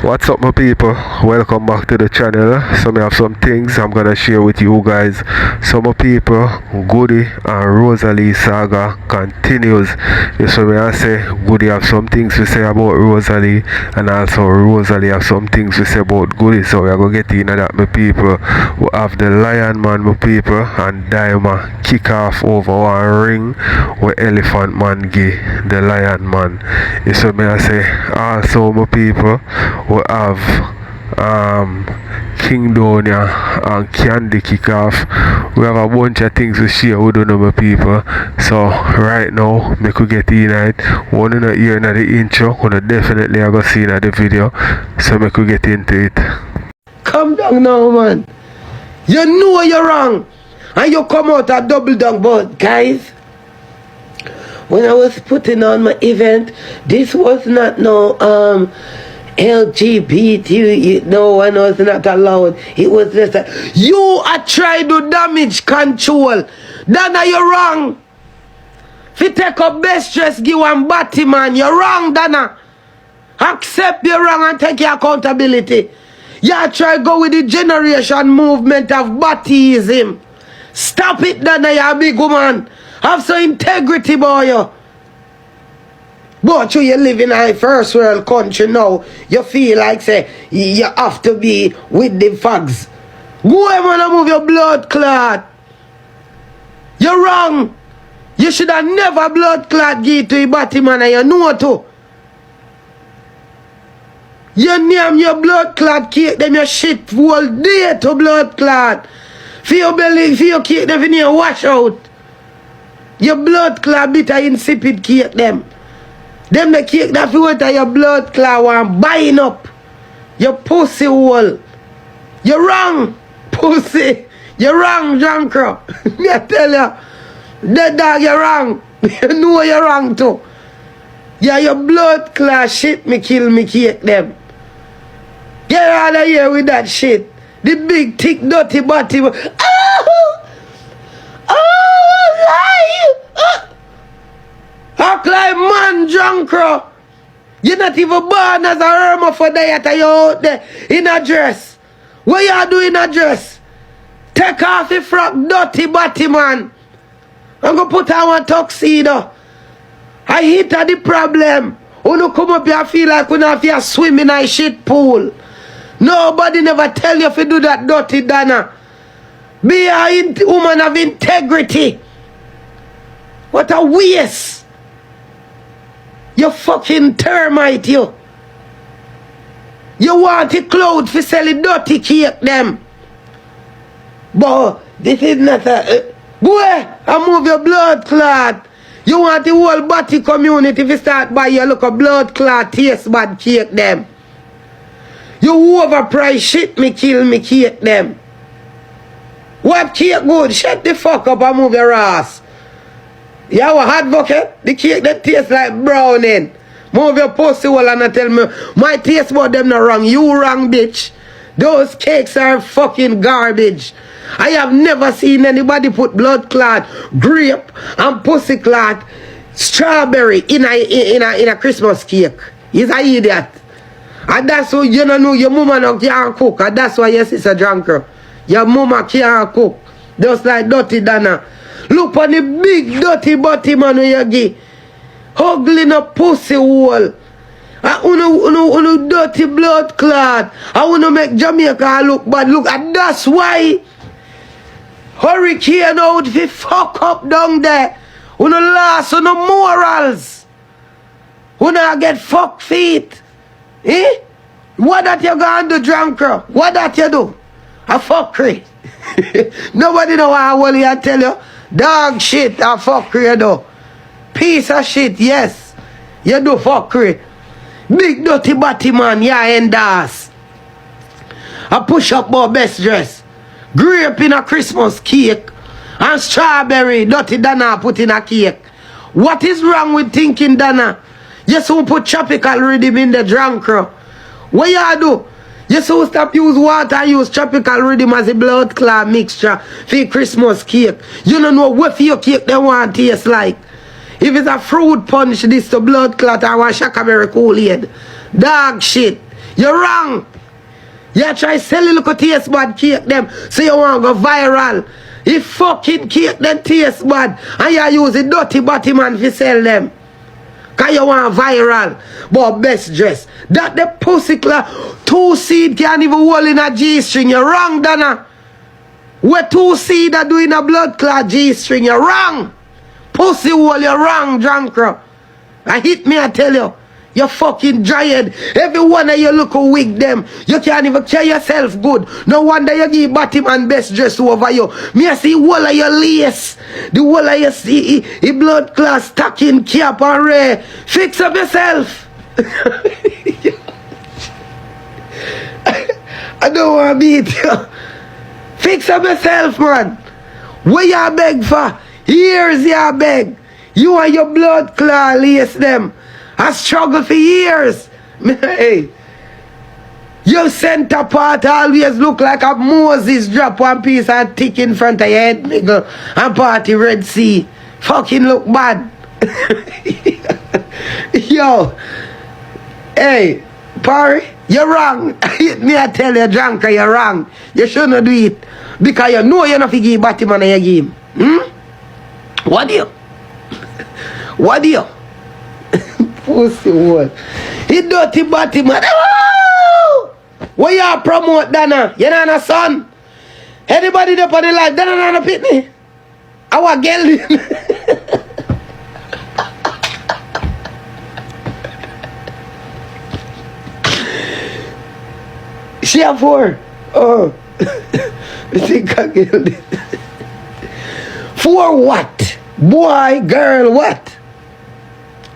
What's up my people, welcome back to the channel. So I have some things I'm gonna share with you guys. So my people, Goody and Rosealee saga continues. So me I say Goody have some things to say about Rosealee, and also Rosealee have some things to say about Goody. So we are gonna get into that my people. We have the Lion Man my people and Dyema kick off over one ring where Elephant Man give the Lion Man. So me I say also my people, we have King Donia and Candy kick off. We have a bunch of things to share with you my people. So right now we could get in it. One in the ear in the intro, gonna definitely I go see in the video. So we could get into it. Come down now, man. You know you're wrong. And you come out a double down, but guys, when I was putting on my event, this was not no LGBT, no one was not allowed. It was just you are trying to damage control. Dana, you're wrong. If you take up best dress, give one batty man, you're wrong, Dana. Accept you're wrong and take your accountability. You try go with the generation movement of battyism. Stop it, Dana, you're a big woman. Have some integrity, boy. But you live in a first world country now. You feel like say you have to be with the fags. Go ahead and move your blood clot. You're wrong. You should have never blood clot give to a batty man, and you know to. You name your blood clot cake, them your shit all day to blood clot. For your belly, for your cake, them in your wash out. Your blood clot bitter insipid cake them. Them the cake that you want your blood clot one buying up. Your pussy hole. You're wrong, pussy. You're wrong, junker. I tell you, that dog, you're wrong. You know you're wrong too. Yeah, your blood clot shit me kill me cake them. Get out of here with that shit. The big thick dirty body. Oh! Oh, lie! Act like man, junker. You're not even born as a hermaphrodite, you're out there in a dress. What you do in a dress? Take off the frock, dirty body, man. I'm going to put on one tuxedo. I hit at the problem. When you come up here, feel like when you have swim in a shit pool. Nobody never tell you if you do that dirty, Dana. Be a woman of integrity. What a waste. You fucking termite, you. You want a cloud for selling dirty cake, them. But this is not a... Boy, I move your blood clot. You want the whole body community to start by you look a blood clot taste bad cake, them. You overprice shit me kill me cake, them. What cake good? Shut the fuck up and move your ass. You have a advocate? The cake that tastes like browning. Move your pussy hole and tell me my taste about them not wrong. You wrong, bitch. Those cakes are fucking garbage. I have never seen anybody put blood clot, grape, and pussy clot, strawberry in a Christmas cake. He's an idiot. And that's why you don't know your mama can't cook. And that's why your sister drunker. Your mama can't cook. Just like dirty Dana. Look on the big dirty body man when you give. Huggling a pussy hole. I wanna dirty blood clot. I wanna make Jamaica look bad. Look, and that's why hurricane out if fuck up down there. Wanna last on the morals. Wanna get fuck feet. Eh? What that you gonna do, drunker? What that you do? A fuckery. Nobody know how well you tell you. Dog shit, a fuckery you do. Piece of shit, yes. You do fuckery. Big dirty body man, yeah, and ass. A push up about best dress. Grape in a Christmas cake. And strawberry, dirty Dana put in a cake. What is wrong with thinking, Dana? You soon put tropical rhythm in the drunker. What you do? You soon stop use water and use tropical rhythm as a blood clot mixture for Christmas cake. You don't know what for your cake they want taste like. If it's a fruit punch, this to blood clot or one shakaberry Kool-Aid. Dog shit. You're wrong. You try sell a little taste bad cake them, so you want to go viral. If fucking cake them taste bad, and you use the dirty body man to sell them. Cause you want viral. But best dress. That the pussy clap, 2 seed can't even hold in a G-string. You're wrong, Donna. Where 2 seed are doing a blood clot G-string, you're wrong. Pussy hole, you're wrong, drunkro. I hit me, I tell you. You're fucking giant. Every one of you look a wig them. You can't even carry yourself good. No wonder you give Batman best dress over you. Me I see whole of your lace. The whole of your see blood class stacking cap and ray. Fix up yourself. I don't want to beat you. Fix up yourself, man. What you beg for? Years you beg. You and your blood claw lace them. I struggle for years. Hey, your center part always look like a Moses drop one piece and tick in front of your head, nigga, and party Red Sea. Fucking look bad. Yo, hey, Parry, you're wrong. Me I tell you, drunker, you're wrong. You shouldn't do it. Because you know you're not going to give Batman in your game. What do you? What do you? Pussy what? He dirty body man. What you promote, Dana? You know, son? Anybody up on the life, Dana not pitney? Our girl. She have 4. Oh. I think I killed it. 4 what? Boy, girl, what?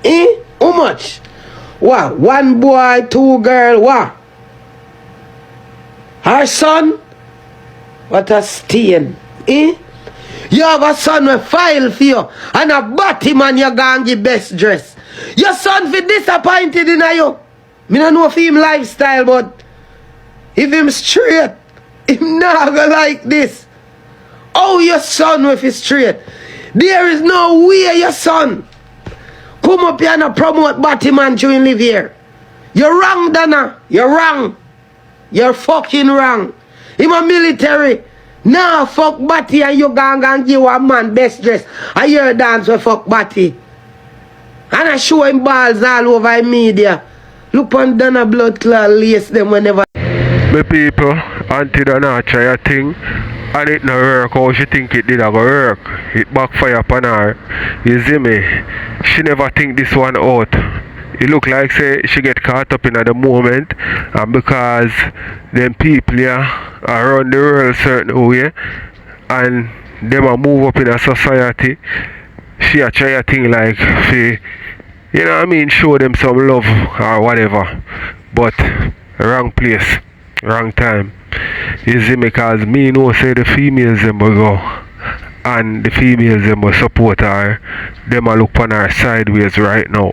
Eh? How much? What? 1 boy, 2 girl, what? Her son? What a stain. Eh? You have a son with file for you, and a body man you gonna give best dress. Your son feel disappointed in you. Me don't know if him lifestyle, but if him straight, him not gonna like this. Oh, your son with his straight. There is no way your son come up here and promote Batman to live here. You're wrong, Dana. You're wrong. You're fucking wrong. Him a military. Nah, fuck Batty and you gonna give a man best dress. I hear a dance with fuck Batty. And I show him balls all over in media. Look on Dana blood clot lace them whenever. My people, Auntie Dana try a thing. And it no work how she think it did a go work. It backfire upon her. You see me? She never think this one out. It look like say she get caught up in at the moment, and because them people here around the world certain way and them a move up in a society, she a try a thing like fi, you know what I mean, show them some love or whatever. But wrong place, wrong time. You see me, cause me know say the females them will go and the females them will support her. Them a look on her sideways right now.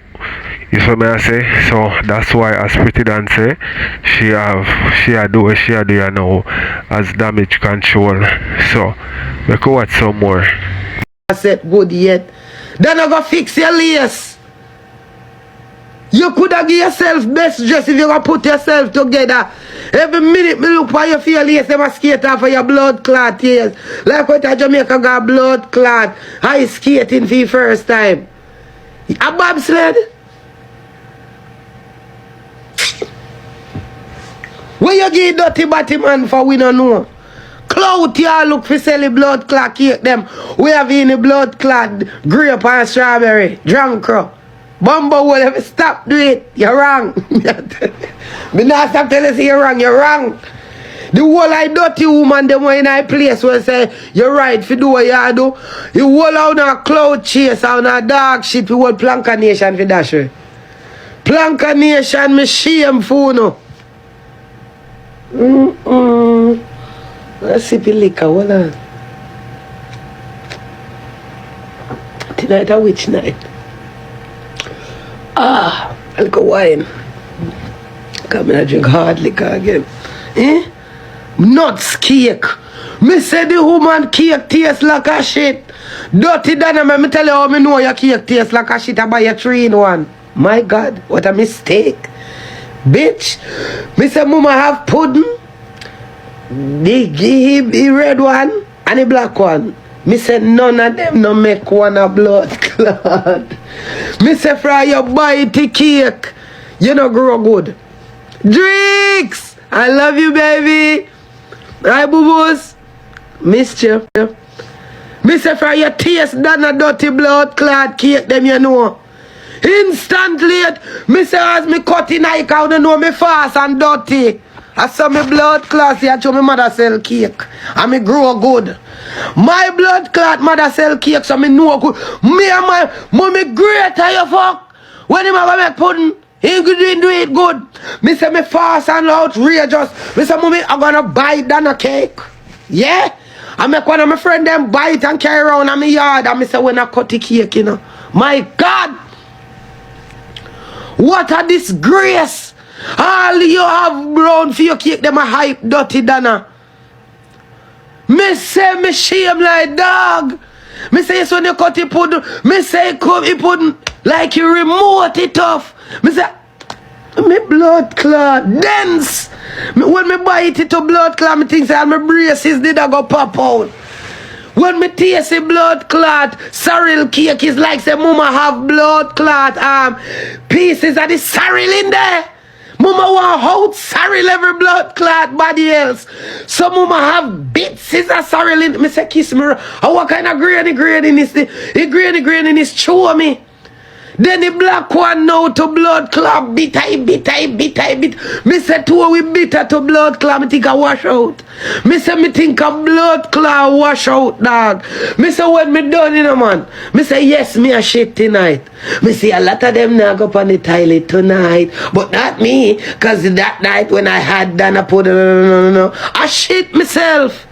You see me I say? So that's why as Pretti Dan say, she a do what she a do you know as damage control. So we can watch some more. I said good yet. Then I go fix your lace. You could have give yourself best dress if you gonna put yourself together. Every minute me look for your feel lace, them a skate off for your blood clot tears. Like what a Jamaica got blood clot. I skating for the first time. A bobsled? Where you give dirty body man for we don't know? Clout y'all look for sell the blood clot cake them. We have in the blood clot grape and strawberry. Drunk crow. Bumbo will ever stop do it. You're wrong. Me not stop telling you you're wrong. You're wrong. The whole I dirty woman them in a place will say you're right for do what you do. You whole out a cloud chase on a dog shit for whole Planka Nation for dash. Planka Nation me shame for no. Let's see the liquor, hold on. Tonight a witch night. I'll go wine. Come and drink hard liquor again. Eh? Nuts cake. Me say the woman cake tastes like a shit. Dirty Dana, me tell you how me know your cake tastes like a shit. I buy a 3-in-1. My God, what a mistake. Bitch, me say mama have pudding. The red one and the black one. Me say none of them no make one a blood clot. Me say fry you buy the cake, you no grow good. Drinks, I love you, baby. Right, boo-boos? Missed you. Me say fry your taste than a dirty blood clot cake, them you know. Instantly, me say as me cut in I can't know me fast and dirty. I saw me blood clot, I show me mother sell cake. And me grow good. My blood clot mother sell cake, so me know good. Me and my mommy great how you fuck. When him have a make pudding, he didn't do it good. Me say me fast and outrageous. Me say mommy, I'm gonna buy than a cake. Yeah? I make one of my friend them buy it and carry around in my yard. And me say when I cut the cake, you know. My God! What a disgrace! All you have brown for your cake, them a hype dirty dana. Me say me shame like dog. Me say yes when you cut it pudding. Me say come it pudding like you remote it off. Me say me blood clot dense. When me bite it to blood clot, me think say my braces did I go pop out. When me taste the blood clot, sorrel cake is like say mama have blood clot pieces of the sorrel in there. Mama want out sorrel every blood clot body else. So mama have bits of sorrel in. Me say kiss me. What kind of grainy is the grainy is show me. Then the black one now to blood clot bit. Me say two we bitter to blood clot. Me think I wash out. Me say me think a blood clot wash out, dog. Me say when me done, you know, man. Me say yes, me a shit tonight. Me see a lot of them now go up on the toilet tonight. But not me. Cause that night when I had done I put I shit myself.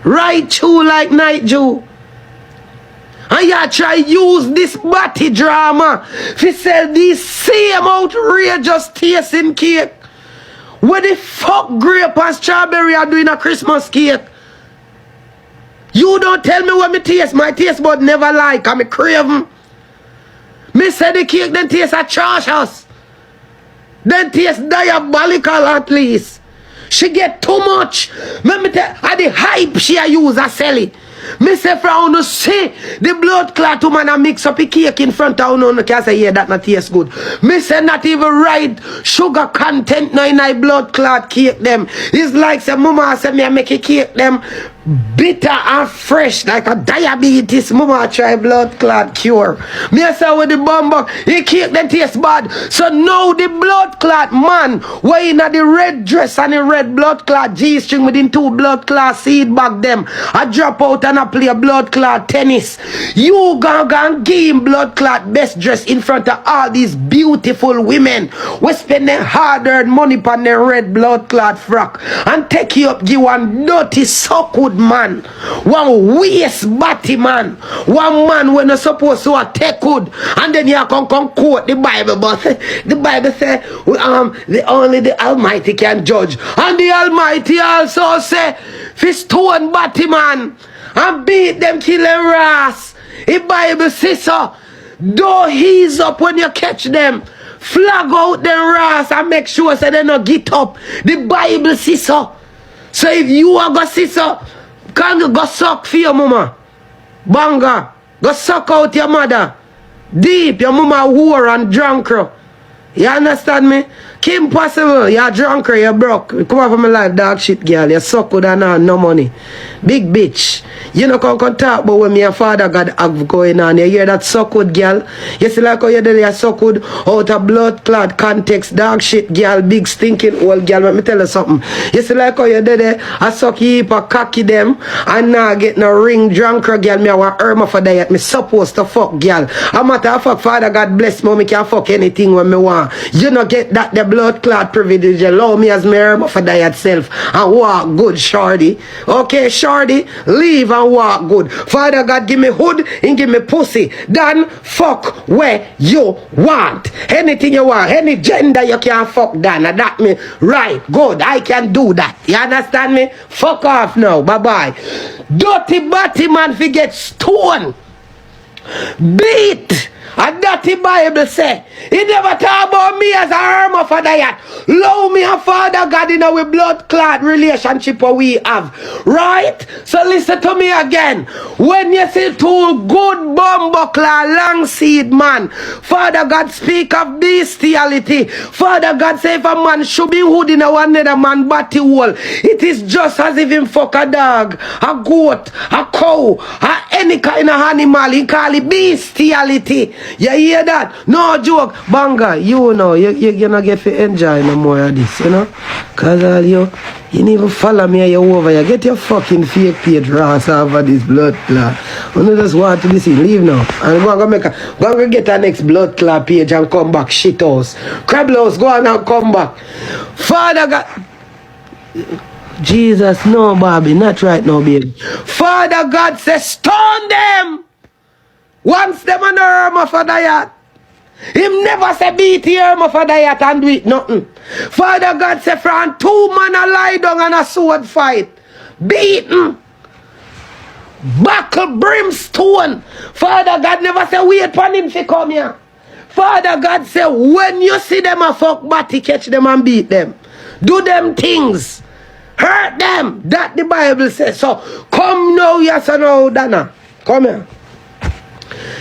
Right through like night Jew. And you try use this body drama to sell these same outrageous tasting cake. What the fuck grape and strawberry are doing a Christmas cake? You don't tell me what me taste. My taste bud never like. I'm a craving. Me say the cake then taste atrocious. Then taste diabolical at least. She get too much. Let me tell you, the hype she a use a sell it. Me say from you see the blood clot woman a mix up a cake in front of you can say yeah that not taste good. Me say not even right sugar content no in a blood clot cake them. It's like say mama say me a make a cake them bitter and fresh like a diabetes. Mama try blood clot cure. Me say with the bumbo he cake them taste bad. So now the blood clot man way in the red dress and the red blood clot G-string within two blood clot seed bag them. I drop out and I play a blood clot tennis. You gonna give him blood clot best dress in front of all these beautiful women. We spend their hard-earned money on their red blood clot frock and take you up give one dirty suckwood man, one waste body man, one man when you're supposed to take good, and then you come quote the Bible, but the Bible say only the Almighty can judge, and the Almighty also say fi stone body man and beat them kill them ass. The Bible says so. Don't ease up when you catch them. Flag out them ass and make sure so they don't get up. The Bible says so. So if you are go see so, can you go suck for your mama? Banga. Go suck out your mother. Deep, your mama whore and drunker. You understand me? Kim Possible, you're drunker, you're broke. You come out from my life, dog shit girl. You suck with and no money. Big bitch. You know come talk about when me and father got have going on. You hear that suck with girl? You see like how you did you suck with out of blood clot context, dog shit girl, big stinking old girl. Let me tell you something. You see like how you did it, I suck you heap of cocky them and now get no ring drunker girl. Me I want Irma for that. Me supposed to fuck girl. A matter of fact, father God bless me, me can fuck anything when me want. You know get that the blood clot privilege. Allow me as me Irma for that self and walk good, shorty. Okay, shorty, leave and walk good. Father God give me hood and give me pussy. Then fuck where you want. Anything you want, any gender you can fuck Dan. And that me right, good, I can do that. You understand me? Fuck off now, bye bye. Dirty body man forget stone, beat And that the Bible say, he never talk about me as a hermaphrodite. Love me and Father God in our blood clot relationship what we have. Right? So listen to me again. When you see two good bumbuckler long seed man, Father God speak of bestiality. Father God say if a man should be hood in a one another man body hole, it is just as if him fuck a dog, a goat, a cow, a any kind of animal. He call it bestiality. You hear that? No joke. Banga, you know, you're not get to enjoy no more of this, you know? Because all you didn't even follow me you over. You get your fucking fake page Ross over this blood clot. You just want to be seen. Leave now. And go and get our next blood clot page and come back. Shit house. Crabble house, go on and come back. Father God. Jesus, no, Bobby, not right now, baby. Father God says, stone them. Once them on the hermaphrodite. Him never say beat the hermaphrodite and do it nothing. Father God said, from two man a lie down and a sword fight. Beaten. Buckle brimstone. Father God never say, wait for him to come here. Father God said, when you see them a fuck body, catch them and beat them. Do them things. Hurt them. That the Bible says. So come now, yes or no, Dana. Come here.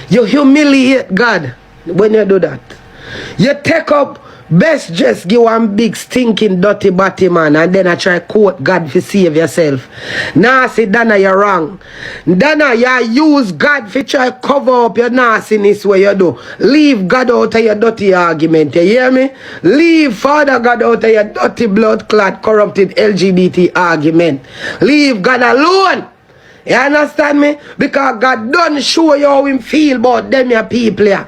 You humiliate God when you do that. You take up best dress, give one big stinking dirty body man, and then I try quote God to save yourself. Nasty Dana, you're wrong. Dana, you use God to try cover up your nastiness where you do. Leave God out of your dirty argument. You hear me? Leave Father God out of your dirty blood clot corrupted LGBT argument. Leave God alone. You understand me? Because God don't show you how him feel about them your people here.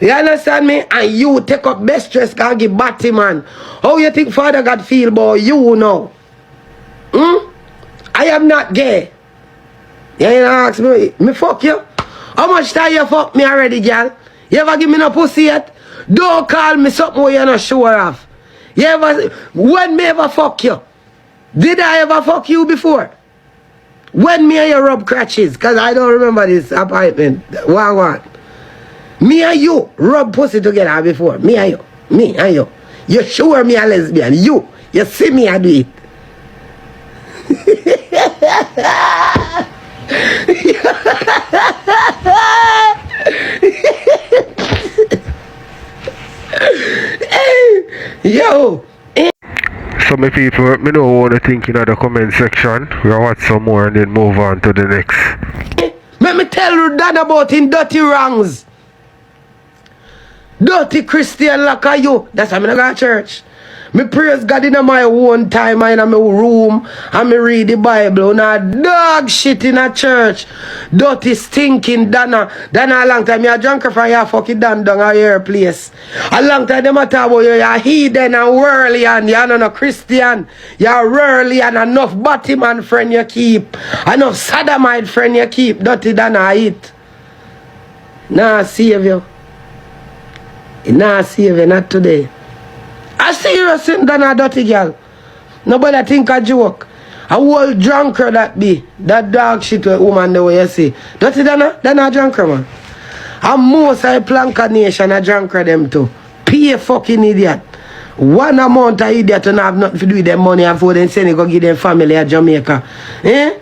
You understand me? And you take up best dress and give batty man. How you think Father God feel about you now? I am not gay. You ain't ask me fuck you? How much time you fuck me already, girl? You ever give me no pussy yet? Don't call me something where you're not sure of. You ever, when me ever fuck you? Did I ever fuck you before? When me and you rub crutches, because I don't remember this appointment. What? Me and you rub pussy together before. Me and you. Me and you. You sure me a lesbian. You see me I do it. Yo. So my people, me know what you think in the comment section. We'll watch some more and then move on to the next. Let me tell you that about in dirty wrongs. Dirty Christian like you. That's why I'm not go to church. Me praise God in my own time in my room and me read the Bible. Una dog shit in a church. Dirty stinking Dana. Dana a long time you a drunker from your fucking down at your place. A long time them a talk about you a heathen and worldly and you're not a Christian. You're worldly and enough body man friend you keep. Enough sodomite friend you keep. Dirty Dana eat. Nah save you. Nah save you, not today. I serious thing than a dirty girl. Nobody think a joke. A whole drunker that be. That dog shit with woman the way you see. Dirty than a drunker man. And most of the planka nation a drunker them too. Pay a fucking idiot. One amount of idiot don't have nothing to do with them money before they send it go give them family at Jamaica. Eh?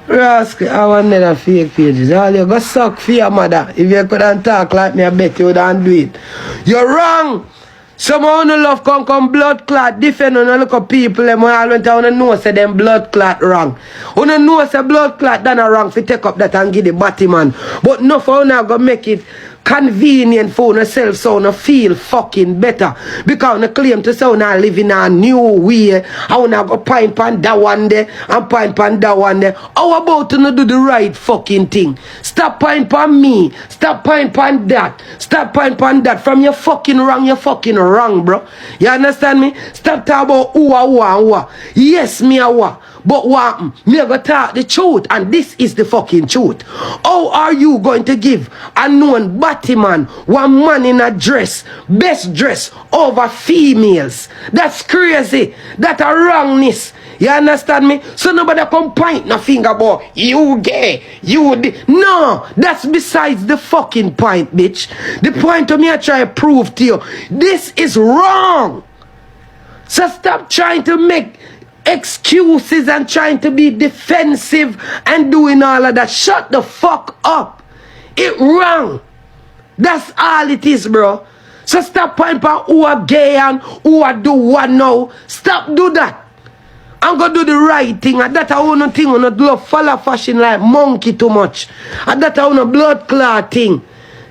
Rascal, I want another fake pages. All you go suck for your mother. If you couldn't talk like me, I bet you wouldn't do it. You're wrong. Someone who love come blood clot defend on look at people them all went to know say them blood clot wrong. You know say blood clot done a wrong for take up that and give the body man. But no for now go make it convenient for yourself so you feel fucking better. Because you claim to say you live in a new way. I wanna go pint pan that one day and pint pan that one day. How about you do the right fucking thing? Stop pint pan me. Stop pint pan that. Stop pint pan that. From your fucking wrong, bro. You understand me? Stop talking about who. Yes, me a who. But what? Me go talk the truth, and this is the fucking truth. How are you going to give a known body man one man in a dress, best dress over females? That's crazy. That's a wrongness. You understand me? So nobody come point no finger about you gay, you no, that's besides the fucking point, bitch. The point of me I try to prove to you, this is wrong. So stop trying to make excuses and trying to be defensive and doing all of that. Shut the fuck up. It wrong. That's all it is, bro. So stop pointing out who are gay and who are do what now. Stop do that. I'm gonna do the right thing. And that I wanna thing on not love follow fashion like monkey too much. And that I wanna blood clot thing.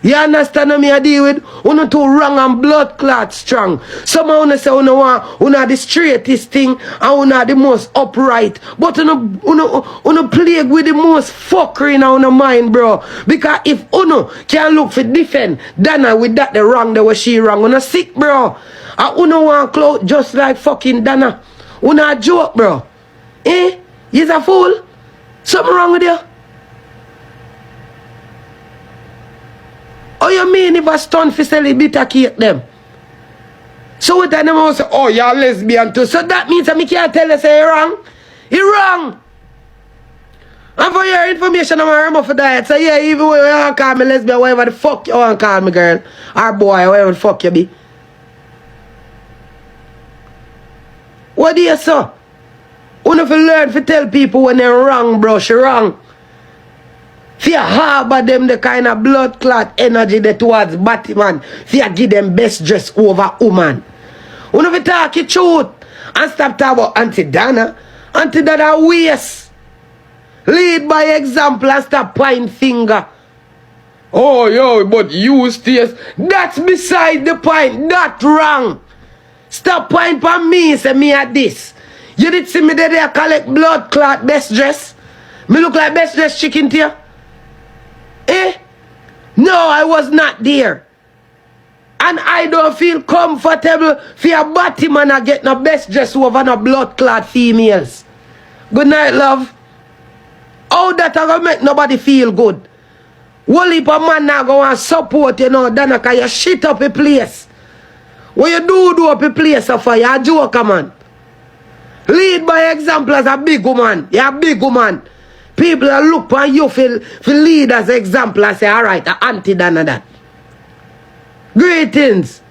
You understand what me I deal with? Una too wrong and blood clot strong. Some of una say una the straightest thing and una the most upright. But una plague with the most fuckery in una mind, bro. Because if una can look for defend Dana with that the wrong, the way she wrong, una sick, bro. And una want clout just like fucking Dana. Una a joke, bro. Eh? You's a fool? Something wrong with you? Oh, you mean if a stunt for selling bitter cake them? So what time them say, oh, you're lesbian too. So that means that me can't tell you say you're wrong. You're wrong. And for your information, I'm a remove for that. So yeah, even when you want to call me lesbian, whatever the fuck you want to call me, girl. Or boy, whatever the fuck you be. What do you say? You have to learn to tell people when they're wrong, bro. She wrong. Fear harbor them the kind of blood clot energy that towards Batman. Fear give them best dress over woman. You have to talk your truth. And stop talking about Auntie Dana. Auntie Dana waste. Lead by example and stop pointing finger. Oh, yo, but you stay. That's beside the point. That's wrong. Stop pointing for me, say me at this. You did see me there collect blood clot best dress? Me look like best dress chicken to you? Eh? No, I was not there. And I don't feel comfortable for a body man to get no best dress over no blood clot females. Good night, love. How that I gonna make nobody feel good? One heap of man now go and support you know, Dana, cause you shit up a place. What you do up a place of fire, you a joker, man. Lead by example as a big woman. You're a big woman. People that look on you for lead as example and say, alright, auntie Dana that. Greetings.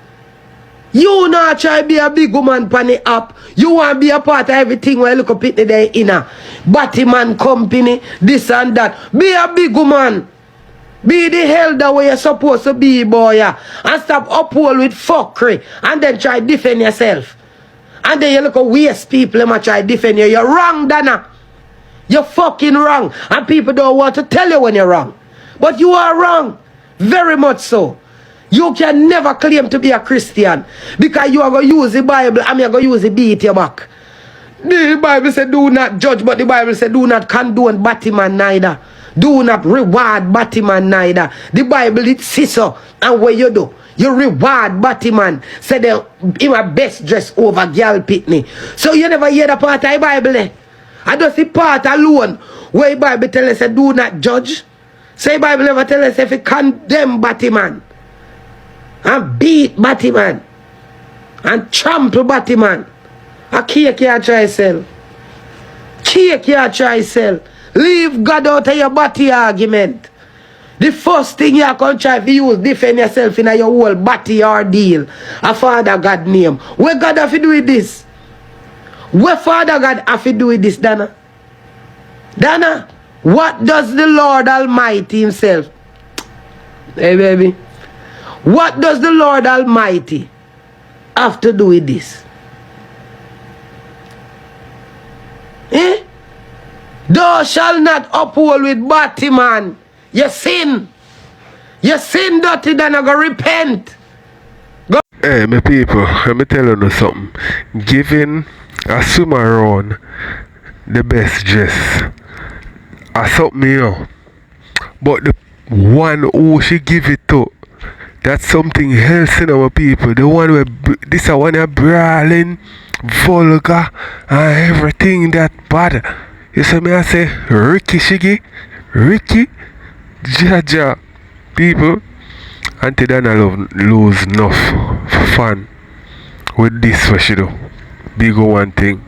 You not try to be a big woman pan the app. You want to be a part of everything where you look up it there in a Batman company, this and that. Be a big woman. Be the hell that way you're supposed to be, boy. Yeah. And stop uphold with fuckery. And then try to defend yourself. And then you look at waste people and try to defend you. You're wrong, Dana. You're fucking wrong. And people don't want to tell you when you're wrong. But you are wrong. Very much so. You can never claim to be a Christian. Because you are going to use the Bible and you're going to use the beat your back. The Bible said do not judge. But the Bible said do not condone Batman neither. Do not reward Batman neither. The Bible it says so. And what you do? You reward Batman. Say him a best dress over girl pitney. So you never hear the part of the Bible eh? I just the part alone where the Bible tell us do not judge. Say the Bible never tell us if you condemn Batman and beat Batman and trample Batman. A cake you try sell. Cake you try sell. Leave God out of your body argument. The first thing you can try to use defend yourself in your whole body ordeal. A Father God name. Where God have to do with this? Where Father God have to do with this, Dana? Dana, what does the Lord Almighty himself? Hey baby. What does the Lord Almighty have to do with this? Eh? Thou shalt not uphold with Batman. You sin. You sin dirty, then I go repent. Go. Hey, my people, let me tell you something. Giving a swim around the best dress. I something you know. But the one who she give it to, that's something else in our people. The one where this is one brawling, vulgar, and everything that bad. You see me I say Ricky Shiggy, Ricky, Jaja, people. Auntie Dana lose enough for fun with this what she do. Big one thing.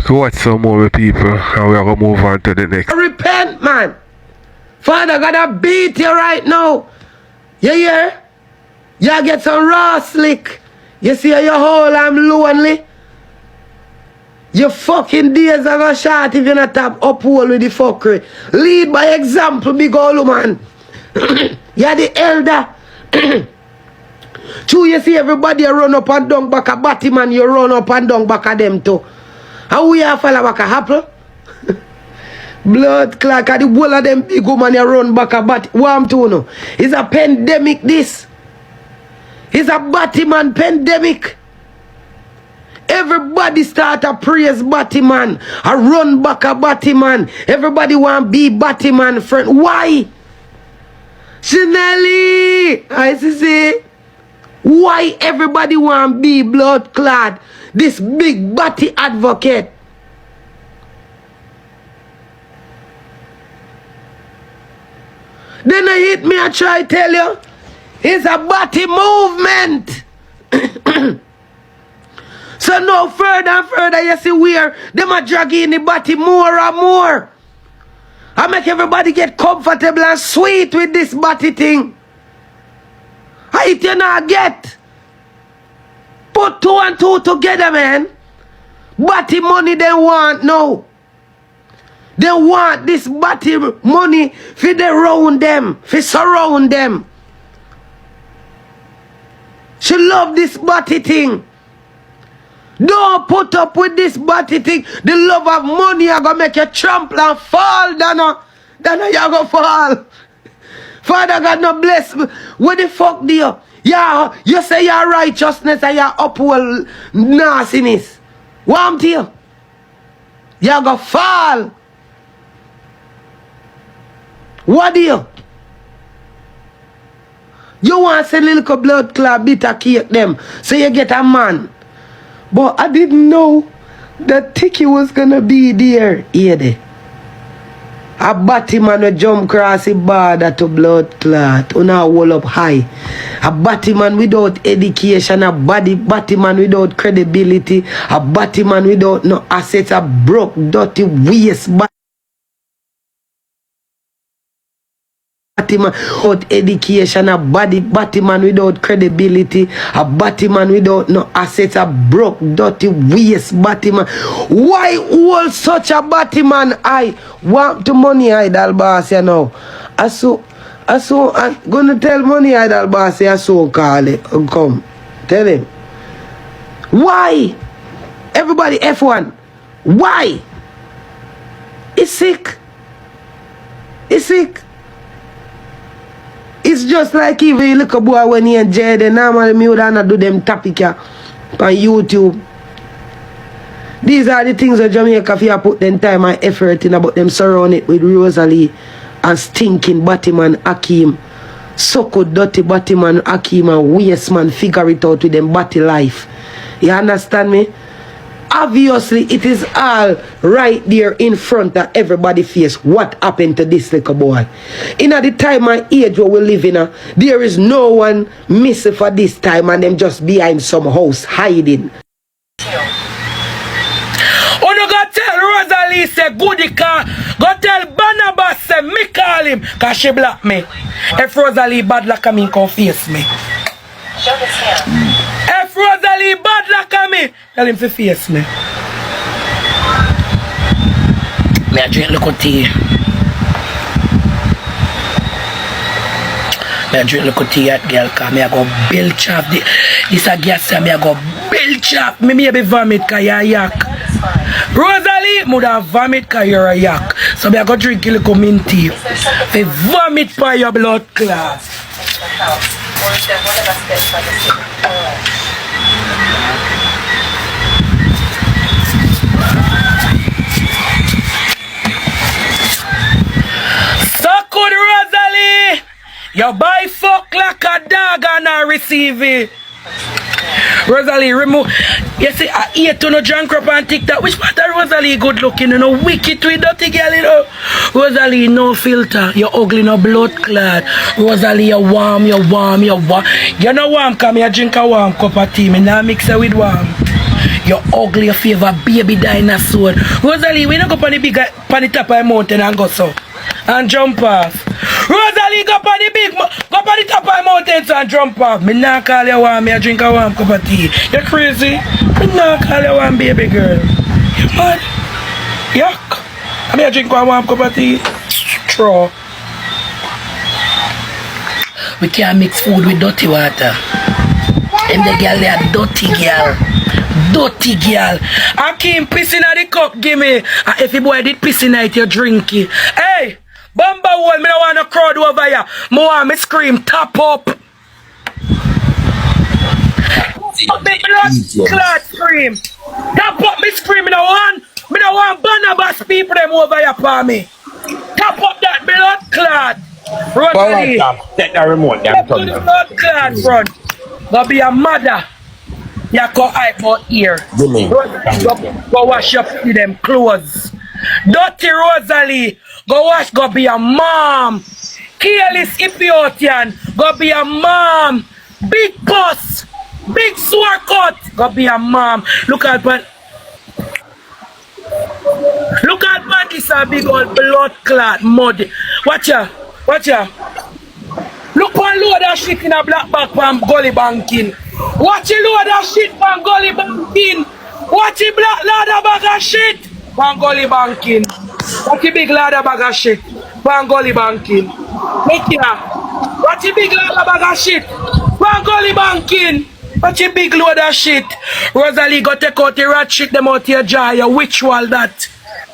Watch some more people and we are going to move on to the next. Repent, man. Father God, I beat you right now. You hear? You get some raw slick. You see how you hold I'm lonely. Your fucking days are gonna short if you're not tap up hole with the fuckery. Lead by example, big old man. You're the elder. True, you see everybody run up and down back a batty man, you run up and down back at them too. How we are follow back a apple? Blood clot, the whole of them big woman you run back a bat. What I'm to know? It's a pandemic this. It's a batty man pandemic. Everybody start to praise batty man. I run back a batty man. Everybody want be batty man friend. Why? Chanelly, I see. Why everybody want be blood clad? This big batty advocate. Then I hit me, I try to tell you. It's a batty movement. So no further and further you see where them are dragging the batty more and more. I make everybody get comfortable and sweet with this batty thing. I you not get. Put 2 and 2 together, man. Batty money they want now. They want this batty money for they round them, for surround them. She love this batty thing. Don't put up with this batty thing. The love of money are gonna make you trample and fall, Dana. Dana, you gonna fall. Father God, no bless me. What the fuck do you? Yeah, you say your righteousness and your upward nastiness. What am to you? You gonna fall. What do you? You want to send a little blood clot bitter cake them so you get a man. But I didn't know that Tiki was gonna be there. Here. A batty man will jump across the border to blood clot. Una hold up high. A batty man without education, a batty man without credibility, a batty man without no assets, a broke, dirty, waste batty man without education, a batty man without credibility, a batty man without no assets, a broke, dirty, waste batty man. Why hold such a batty man? I want the money idol boss, you know. I'm gonna tell money idol boss, I so call it. Come. Tell him. Why? Everybody F1. Why? He's sick. He's sick. It's just like if you look a boy when he and JAYDEN, normally me would not do them topic on YouTube. These are the things that Jamaica if you put them time and effort in about them surround it with Rosealee and stinking Batman Hakeem. So good dirty Batman Hakeem and waste man figure it out with them batty life. You understand me? Obviously, it is all right there in front of everybody's face. What happened to this little boy? In the time and age where we live in, there is no one missing for this time and them just behind some house hiding. Oh, no, go tell Rosealee say goody car. Go tell Barnabas say me call him because she block me. If Rosealee bad luck me, come face me. If Rosealee bad luck at me, tell him to face me. Me a drink little tea. Me a drink little tea at girl cause me a go belch off this a gas me a go belch off. Me maybe vomit cause you're a yak. Rosealee woulda vomit cause you're a yak. So me a go drink a little mint tea. Me vomit for your blood class. So good, Rosealee. You buy fuck like a dog and I receive it. Rosealee, remove. You see, I hate to no junk up on TikTok. Which part of Rosealee good looking? You know, wicked with dirty girl, you know. Rosealee, no filter. You ugly, no blood clot. Rosealee, you warm, you warm, you warm. You know warm, come here, drink a warm cup of tea. Me now mix it with warm. You ugly, you favor baby dinosaur. Rosalie, we don't go on the big, on the top of the mountain and go so. And jump off. Rosalie, go on the big, go on the top of the mountains and jump off. Me not call you warm, me a drink a warm cup of tea. You crazy? Me not call you warm, baby girl. You mad? Yuck. I mean, I drink a warm cup of tea. Throw. We can't mix food with dirty water. Them the girl, they are dirty girl. Dirty girl. I came pissing at the cup, give me. And if the boy did pissing at you drink it. Hey, Bamba wall, me don't want a crowd over here. Me want me scream, top up. Big blood clot scream. Top up me scream, me don't want Barnabas people them over here for me. Top up that blood clot. Rosalie. Take that remote down. Top to the blood clot front. Gonna be a mother. You go hype out here. Go wash up with them clothes. Dirty Rosalie. Go wash, go be a mom. Careless Ethiopian. Go be a mom. Big boss. Big sore cut. Go be a mom. Look at man. Look at man, this a big old blood clot mud. Watch ya. Watch ya. Look one load of shit in a black bag from gully banking. Watch a load of shit from gully banking. Watch a black ladder bag of shit from gully banking. Watch a big ladder bag of shit from gully banking. Look here. Watch a big ladder bag of shit from gully banking. Watch a big load of shit. Rosalie go take out the rat shit them out your jaw. You which wall that?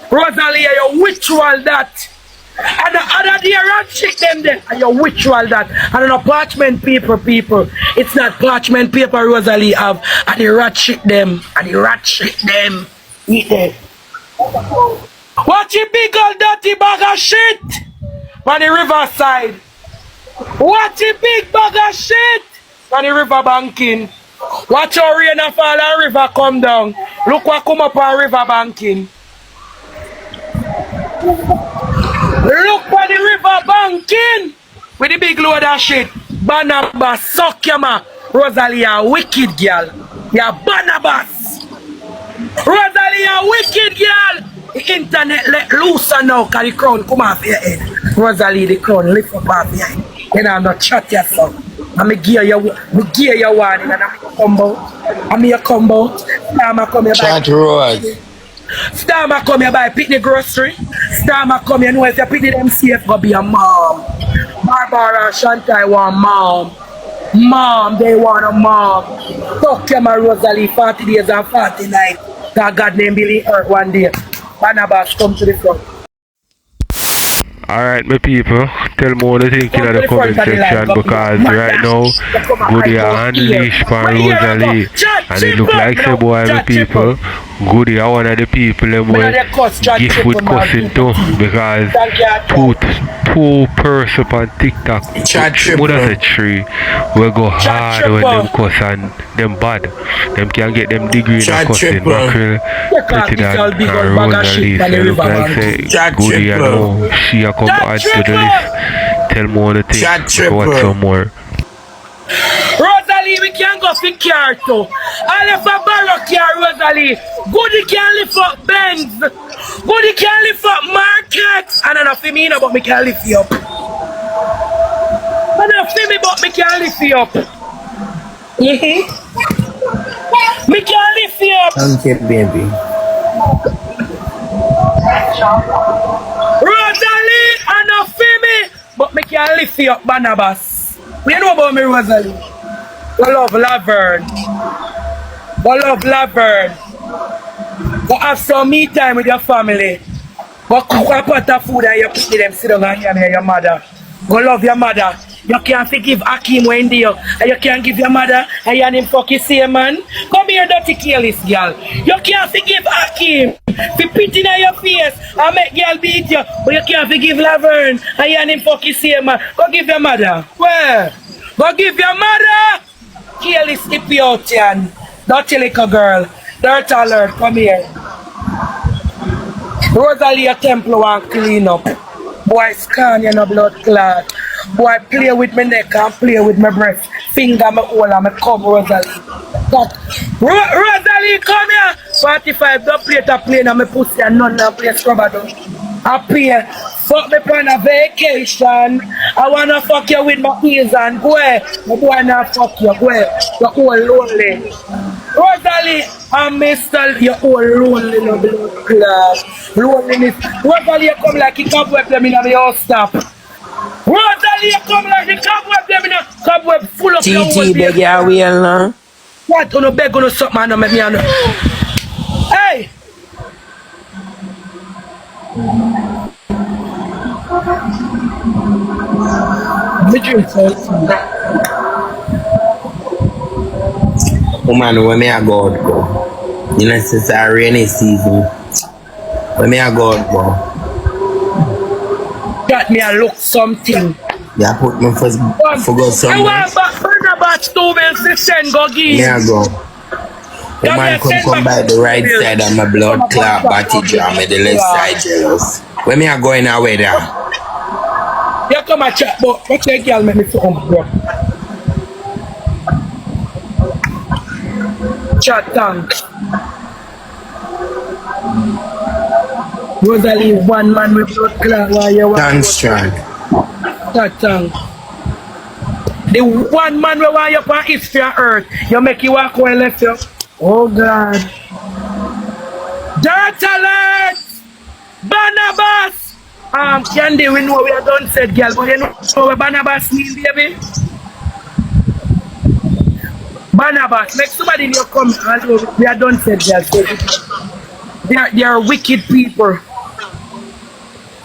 Rosalie, you which wall that? And the other day rat shit them there. And you which wall that? And an parchment paper people. It's not parchment paper Rosalie have. And the rat shit them. And the rat shit them. Eat it. Watch a big old dirty bag of shit on the riverside. Watch a big bag of shit on the river banking. Watch how rain a fall and river come down. Look what come up on river banking. Look for the river banking with the big load of shit. Barnabas, suck your man. Rosalie, a wicked girl. You're Barnabas. Rosalie, a wicked girl. The internet let loose now because the crown come off your head. Rosalie, the crown lift up off your head. You know, I'm not chat yourself. I'm a gear you warning and I'm come out. I'm here come out. Starma come here Chat road. Starma come here by pick the grocery. Starma come here know if you pick them safe go be a mom. Barbara and Shantai want mom. Mom, they want a mom. Talk to my Rosalie 40 days and 40 nights. That God name Billy Earth one day. Barnabas come to the front. Alright, my people, tell me what you think in the comment section because right now, Goody are unleashed by Rosalie and it look like the boy, my people. Goody are one of the people them will gift with cussing too because two person on TikTok, more than a tree, will go hard when them cuss and them bad. Them can get them degree in cussing, mackerel, pretti and Rosalie. So it look like say Goody I know she come add to the list. Tell me what you think. What's some more? Rosalie, we can go for car too. I left a barrow car, Rosalie. Goody can lift up Benz. Goody can lift up markets. And enough for me, but me can lift you up. Enough for me, but me can lift you up. Me can lift you up. Okay, baby. Rosalie, enough for me, but me can lift you up, Barnabas. What you know about me, Rosalie? I love Laverne. I love Laverne. Go have some me time with your family. Go cook a pot of food and you put them sit down and hear your mother. Go love your mother. You can't forgive Hakim when they and you can't give your mother and you and him fucking same man. Come here, dirty careless girl. You can't forgive Hakim. Fi pit in your face and make girl beat you. But you can't forgive Laverne and you and him fucking same man. Go give your mother. Where? Go give your mother. Careless Ethiopian. Dirty little girl. Dirt alert. Come here. Rosalie, your temple want clean up. Boy, scan you no blood clot. Boy, play with my neck and play with my breast. Finger my hole and my cum, Rosalie. Rosalie, come here. 45, don't play to play now. My pussy and none of play scrubber down. I pay. Fuck me on a vacation. I wanna fuck you with my ears and go ahead. I wanna fuck you, go ahead. You're all lonely. Rosalie, I'm Mr. You're all lonely, no blood class. Loneliness. Rosalie, you come like you cobweb them in your house stop. Rosalie, you come like you cobweb them in a cobweb full of your TT beg you well now. What? On a beg on a suck man, no make me on. Hey! Woman, when me a go out go. You know, it's a rainy season. When me a go out go. Got me a look something. Yeah, put me for go somewhere. I want back Barnabas 2 bills to send go give. Me a go. Woman come by the right side of my blood clot body jam me the left side jealous. When me a go in a weather. You come and chat, but what your girl make me so bro. Chat thanks. Rosalie, one man with blood clot while you want. Thanks, strong. Chat thanks. The one man we want you on history on earth, you make you walk away left you. Oh God. Dirt alert! Barnabas! Candy, we know we are done said, girl, but you know what Barnabas mean, baby? Barnabas, make somebody in your comment, we are done said, girl. They are wicked people.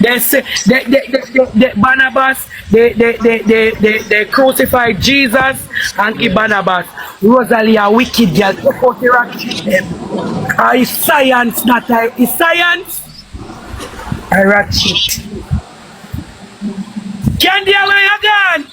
They say, they Barnabas, they crucified Jesus and Barnabas. Rosalie are wicked, girl. Look out the rock them. It's science, not it's science. I ratchet. Candy, where you gone?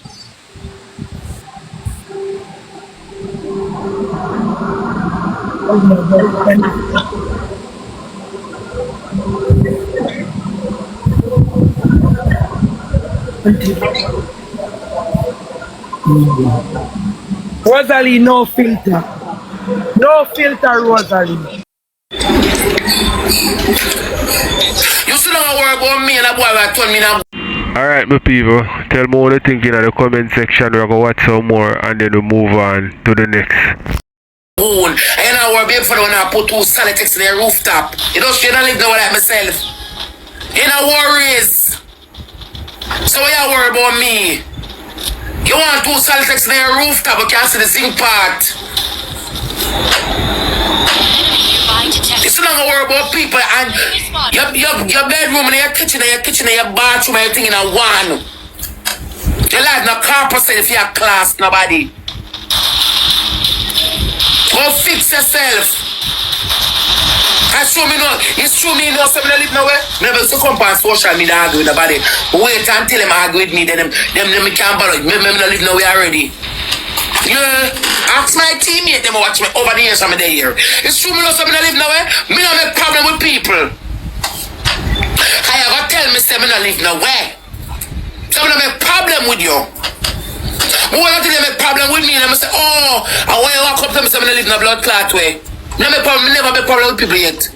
Rosalie, no filter. No filter, Rosalie. You still don't worry about me and a boy that told me now. Alright, my people, tell me what you think in the comment section. We're going to watch some more and then we move on to the next. I ain't not worry about when I put 2 Celtics in the rooftop. You don't live there like myself. You know worries. So why you worry about me? You want 2 Celtics in the rooftop, but can't see the zinc part. You still not worry about people and your bedroom and your kitchen and your bathroom and everything in a one. Your life no carpet if you have class, nobody. Go fix yourself. It's true me know something I live nowhere. Never so come on social media argue with nobody. Wait until them argue with me, then them can't bother. Me not live nowhere already. Yeah, ask my teammate them watch me over the years I'm there. It's true me know something I live nowhere. Me not make problem with people. I ever tell me say me not live nowhere. So me not make problem with you. Why don't they make problem with me and I say, oh, I want to walk up to me say me not live in a blood clot way. Never make problem with people yet.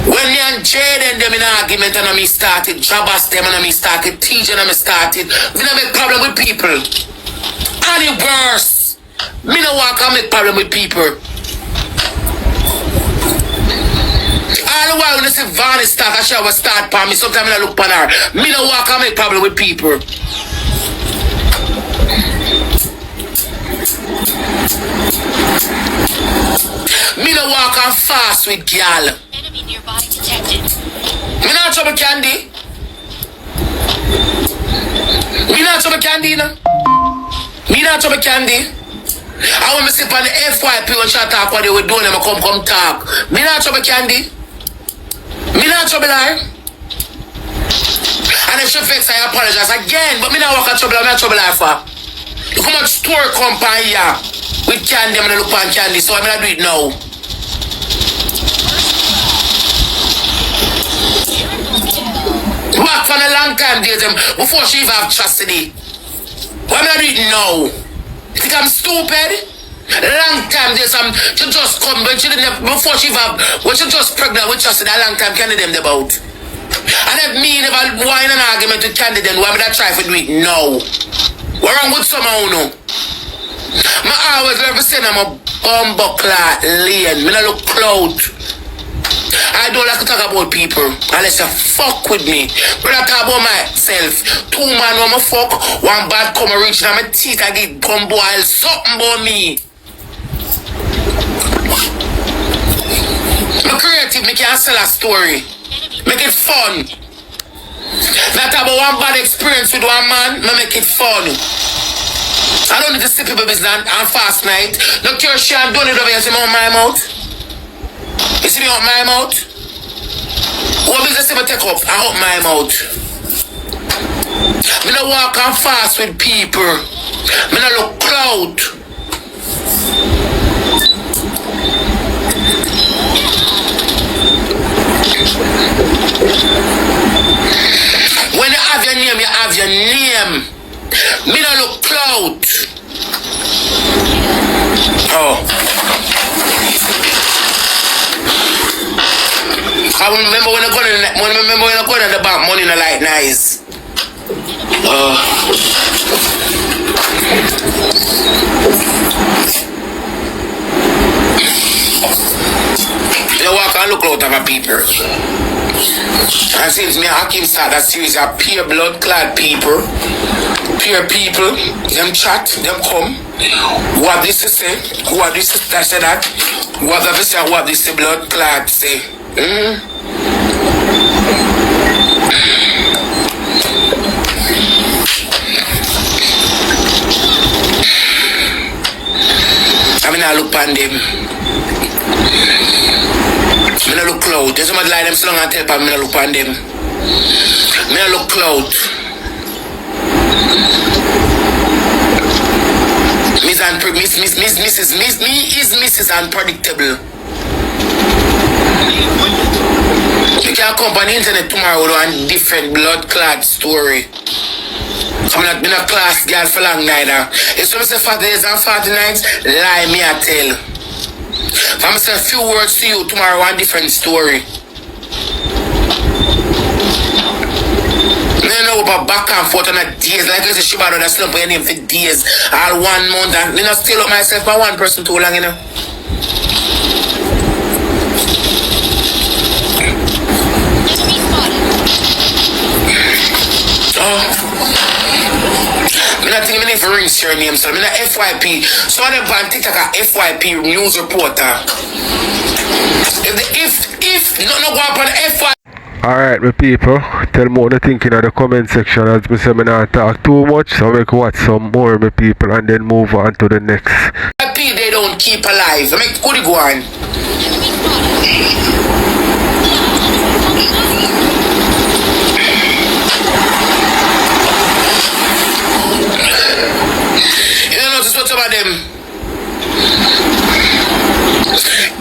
When me and JAYDEN them in an argument and me started, Jabas them and me started, TJ and me started, we don't make problem with people. And it worse. Me no walk and make problem with people. All the while when I see Vanny start, I shall start for me, sometimes I look on her. Me no walk and make problem with people. Me no walk and fast with girl. Enemy nearby detected. Me not trouble candy. Me not trouble candy, you know. Me not trouble candy. I want me sit on the FYP when she talk what they were doing, them come talk. Me not trouble candy. Me not trouble her. And if she vex, I apologize again. But me not walk and trouble her, me not trouble her for. Look how much store company here with candy, I'm gonna look on candy, so I'm gonna do it now. Work for a long time, days before she even have custody. Why am I do it now? You think I'm stupid? Long time there's some she just come when she didn't before she when she just pregnant with just a long time candy them about. And if me never wine an argument with candy then why would I try for do it now? What wrong with someone no? I always ever say I'm a bumbleclad lane. Me not look cloud. I don't like to talk about people unless you fuck with me. But I talk about myself. 2 man when I fuck, one bad come and reach and my teeth I get gun boil something about me. I'm creative, me can sell a story. Make it fun. Not about one bad experience with one man, me make it fun. I don't need to see people business and fast night. No care she and don't it over here, see me on my mouth. You see me out my mouth? What business I take up? I out my mouth. Me no walk and fast with people. Me no look cloud. When you have your name, you have your name. Me no look cloud. Oh. I remember when I go in the bank, money not like nice. You walk and look out of a people. And since me I came start that series of pure blood clad people, pure people, them chat, them come. What this to say? What this to say that? What this say? What this to blood clad say? I mean, I look on them. I look cloud. There's somebody like them so long and tell me I look on them. I look cloud. Mrs. Unpredictable. You can come on the internet tomorrow with a different blood clad story. I'm not been a class girl for long neither. If someone say 40 days and 40 nights, lie me I tell. If I'm say a few words to you tomorrow, one different story. You know about back and forth on a days, like I say she bad slump your name for days, all 1 month, and you know still up myself by one person too long, you know. I think I need to ring your name, so I'm a FYP. So I'm on TikTok a FYP news reporter. If no go up on FYP. Alright, my people, tell me what you think in the comment section. As I say, I not talk too much, so I can watch some more, my people, and then move on to the next. They don't keep alive. I make good go on. About them,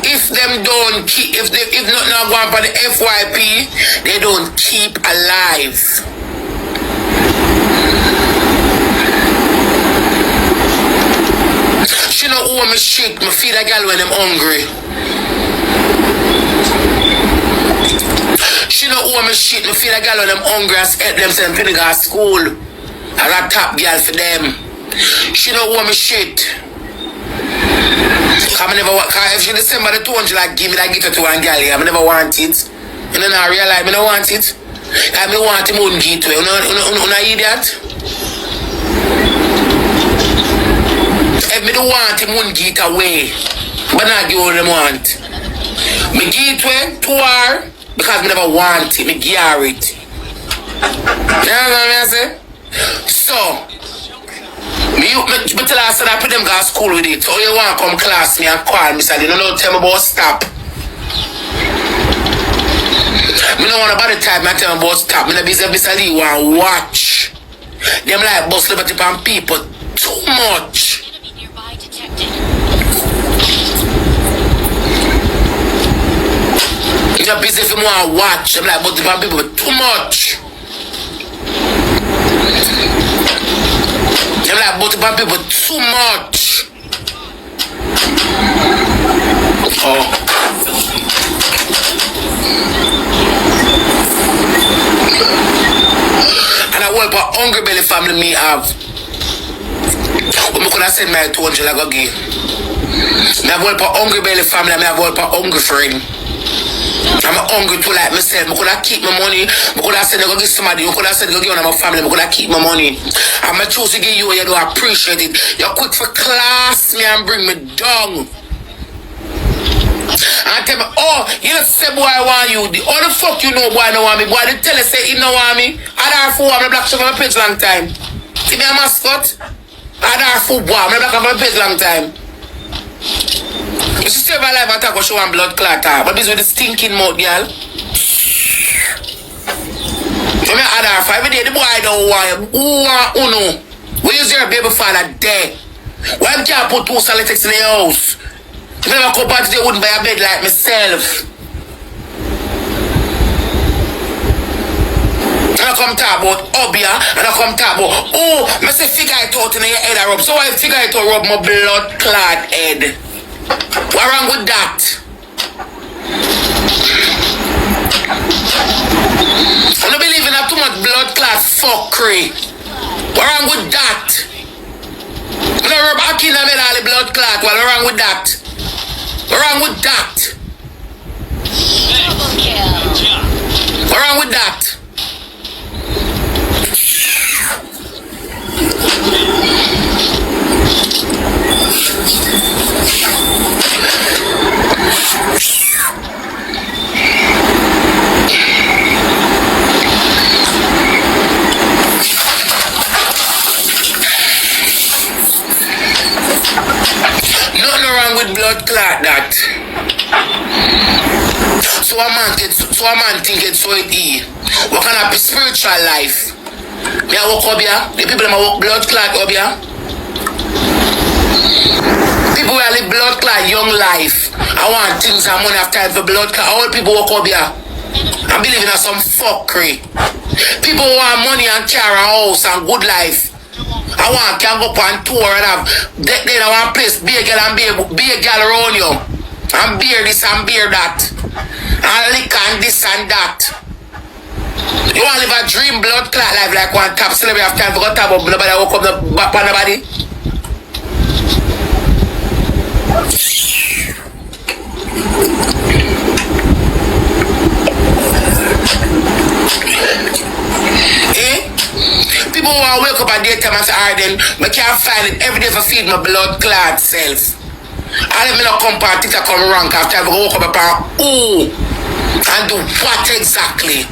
if them don't keep, if not now go on for the FYP, they don't keep alive. She know who me shit, me feed a girl when I'm hungry. She know who me shit, me feed a girl when I'm hungry and get them send them to go to school. I'm a top girl for them. She don't want me shit. I never want, if she December the 200 like give me that guitar to one girl, I never want it. And then I realize I don't want it. I don't want him on gateway. Una idiot. If me don't want him on guitar way, but not give what them want. Me gateway to her because I never want it. Me gear it. You know what I say? So me tell her I put them go to school with it. So you want to come class me and call me, so you don't know tell me about stop. Me don't want about the time I tell me about stop. Me not busy Lee want watch. Them like bust liberty on people too much. You not busy if you want to watch. Them like bust on people too much. Them like both of people too much. Oh. And I work for hungry belly family me have. When I could have sent my 200 I go give. I work for hungry belly family, I work for hungry friend. I'm hungry to like myself. I could have keep my money. I could have said I go give somebody. I could have said I go give one of my family. I could have keep my money. I'm a choose to give you, you don't appreciate it. You're quick for class me and bring me down. And tell me, oh, you know say boy I want you. The other fuck you know boy I don't want me. Boy they tell us say he don't want me. I don't fool, I'm a black shop on my page long time. See me a mascot? I don't fool boy, I'm a black on my page long time. You should stay alive and talk about show and blood clot, but this with the stinking mouth, girl. So me other every day the boy don't want you. Who want uno? Where is your baby father there? Why can't put 2 solitaires in the house? If I never come back today, I wouldn't buy a bed like myself. And I come talk about Obia, and I come talk about, oh, I say figure it out in your head I rub. So I figure it out rub my blood clot head. What wrong with that? I don't believe in too much blood clot fuckery. What wrong with that? I don't rub a kid in the blood clot. What wrong with that? What wrong with that? What wrong with that? Nothing wrong with blood clot that. So a man think it's so it is. What kind of spiritual life? Me I walk up here. The people that walk blood clot up here. People who live blood clot young life. I want things and money after time for blood clot. All people walk up here. I'm believing in some fuckery. People want money and car and house and good life. I want can go up on tour and have then I want place be a girl and be a girl around you. And beer this and beer that. And liquor and this and that. You want to live a dream blood clot life like one top celebrity have time for go top up nobody walk up the back on nobody. People want to wake up at daytime and say, alright then, I can't find it every day for feed my blood clot self. I let me not come party to come rank after I go wake up and ooh, and do what exactly?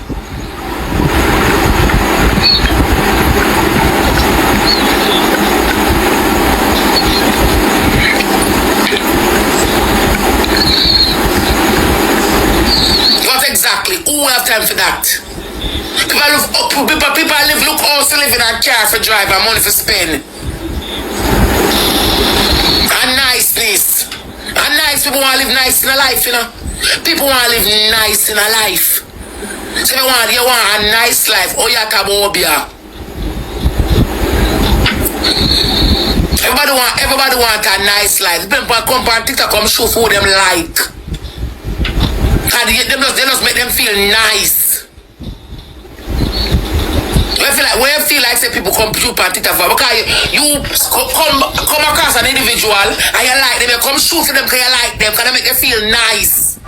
What exactly? Who have time for that? People live look also live in a car for drive and money for spend. And niceness. And nice people want to live nice in a life, you know. People want to live nice in a life. So you want a nice life. Oh yeah, Kabobia. Everybody want a nice life. People come and TikTok come show for them like. And they just make them feel nice. When you feel like say people come to and TikTok for because you come across an individual and you like them, you come shoot for them because you like them, because they make you feel nice.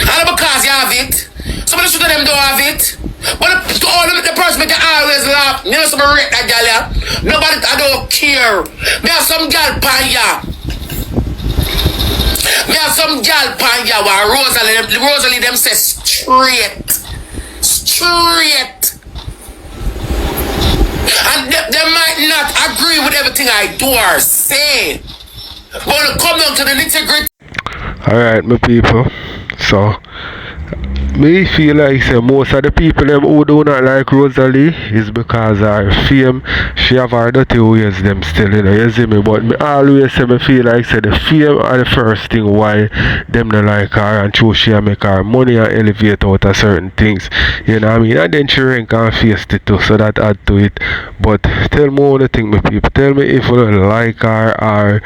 And because you have it, some of the shoot them don't have it. But to all of the person make you always laugh. You know some rate that girl, yeah? Nobody, I don't care. Me have some girl pan ya. Me have some girl pan ya where Rosalie them say straight. And they might not agree with everything I do or say, but when it comes down to the nitty-gritty. Alright, my people, so Me feel like say most of the people them who do not like Rosalie is because her fame, she have her dirty ways them still, you know, you see me, but me always say me feel like say the fame are the first thing why them not like her and true she make her money and elevate out of certain things, you know what I mean, and then she rank and face it too, so that add to it. But tell me what you think, me people, tell me if you don't like her or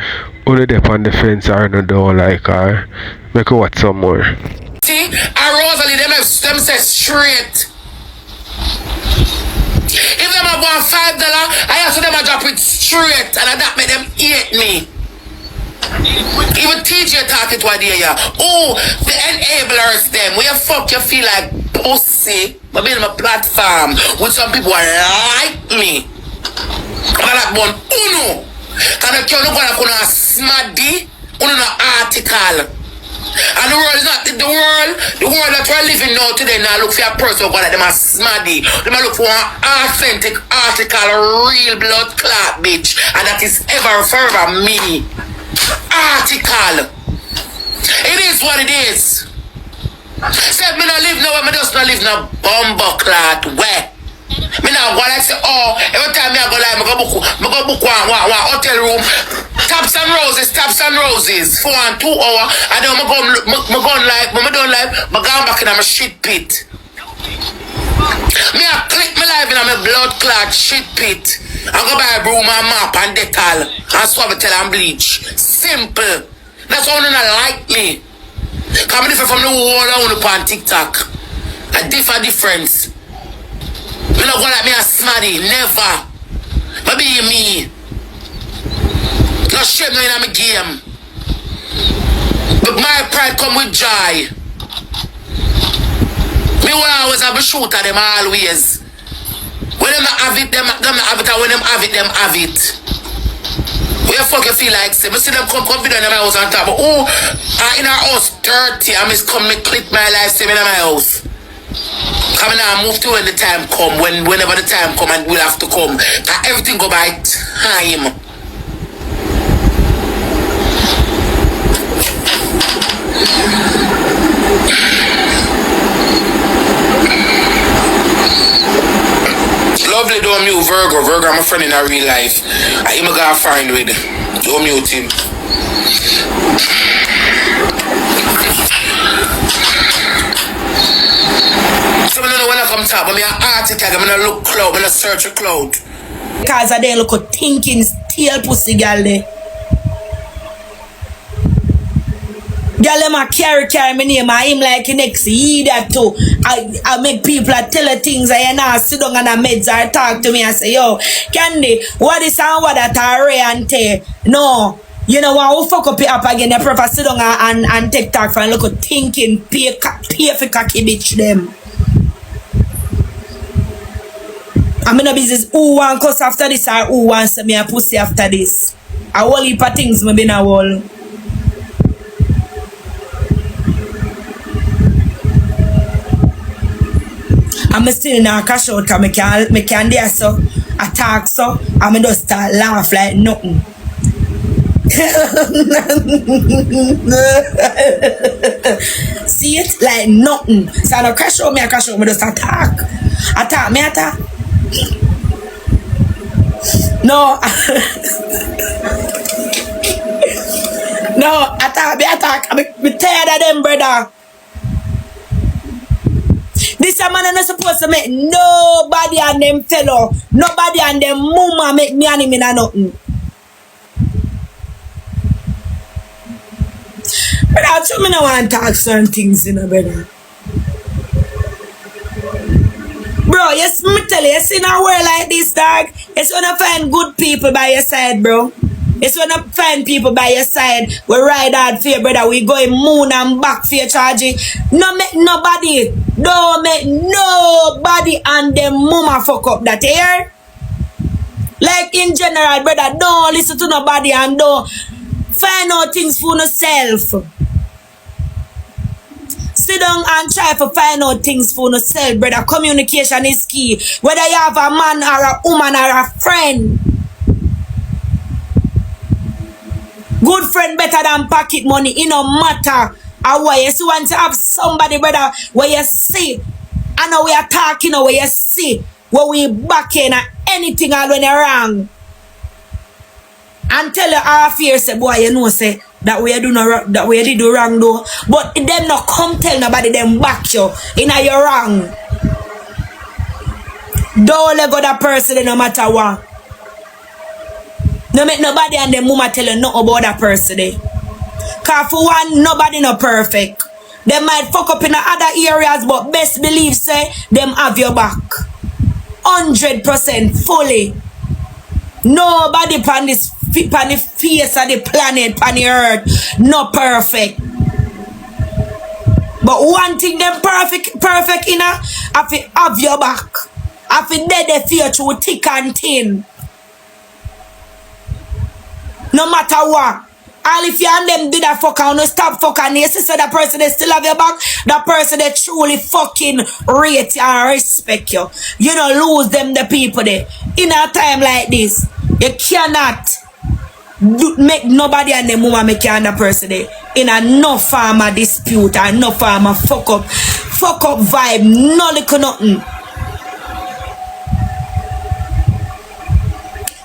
only dep on the fence or no don't like her. Make her watch some more. See, and Rosalie, them say straight. If them have $1 I ask them to drop it straight, and that make them hate me. Even TJ talking to a day, yeah. Oh, the enablers, them. Where the fuck you feel like pussy? I be on my platform with some people who like me. I'm like one uno. Can I kill no one who a smaddy? Uno no article. And the world is not the world that we're living now today. Now look for a person who them a smaddy. They might look for an authentic article, real blood clot bitch, and that is ever forever me. Article. It is what it is. Said me not live now, me just not live now bumbo clot where. Me now go like say, oh, every time me I go like, me go book one hotel room. Taps and roses, 4 and 2 hours. And then me go like, me don't like, me go back in my shit pit. Me I click me life in my blood clot shit pit. I go buy a broom and mop and detal and swab it till and bleach. Simple. That's how you not like me. Come different from the whole I on TikTok. A difference. Me not go like me a smaddy, never. But be me. No shame no in my game. But my pride come with joy. Me will always have a shoot at them always. When them not have it, them not have it, and when them have it. Where the fuck you feel like say? Me see them come video in my house on top. But in our house 30, I miss come me clip my life say me in my house. Come now, move to when the time come, whenever the time come and we'll have to come. And everything go by time. Lovely don't mute Virgo. Virgo I'm a friend in a real life. I even got a friend with. Don't mute him. So I don't know when I come top, but me an article, I'm gonna look cloud, I'm gonna search a cloud. Because I they look at thinking still pussy girl there. Girl them a carry me name, I him like the next idiot too. I make people tell her things and now sit down on a meds or talk to me and say, yo, Candy, what is and what that array and te? No. You know what, who fuck up it up again, they prefer sit down and take talk for and look at thinking, pay for cocky bitch them. I'm in a business who want cuss after this or who wants me a pussy after this. A whole heap of things me been a whole. I'm still in a cash out because I can dare so, attack so, and I just start laugh like nothing. See it? Like nothing. So I don't crash out, I just attack. Attack. No. No, attack. I'm tired of them, brother. This a man not supposed to make nobody and them fellow, nobody and them mama make me and him in a nothing. But that's why I don't want to talk certain things, you know, brother. Bro, yes, me tell you, you see in a world like this, dog, it's when you find good people by your side, bro. It's when you find people by your side, we ride hard for you, brother, we going moon and back for your charging. Don't make nobody and them mama fuck up that here. Like in general, brother, don't listen to nobody and don't find out things for yourself. Sit down and try to find out things for yourself, brother. Communication is key. Whether you have a man or a woman or a friend. Good friend better than pocket money. It no matter And why you see want to have somebody, brother, where you see, I know we are talking, where you see, where we back in anything all when you're wrong. And tell you half year, say, boy, you know, say, that we do no that we did do wrong though. But them not come tell nobody them back you in a you're wrong. Don't let go that person no matter what. No make nobody and them mama tell you nothing about that person there. Cause for one, nobody not perfect. They might fuck up in the other areas, but best believe say them have your back. 100% fully. Nobody on this on the face of the planet, on the earth, not perfect. But one thing them perfect in have your back. Have it dead for you through thick and thin. No matter what. And if you and them do that fuck and no stop fuck and you see that person they still have your back, that person they truly fucking rate you and respect you. You don't lose them the people there. In a time like this, you cannot make nobody and them woman make you and that person there. In a no farmer dispute and no farmer fuck up vibe, no little nothing.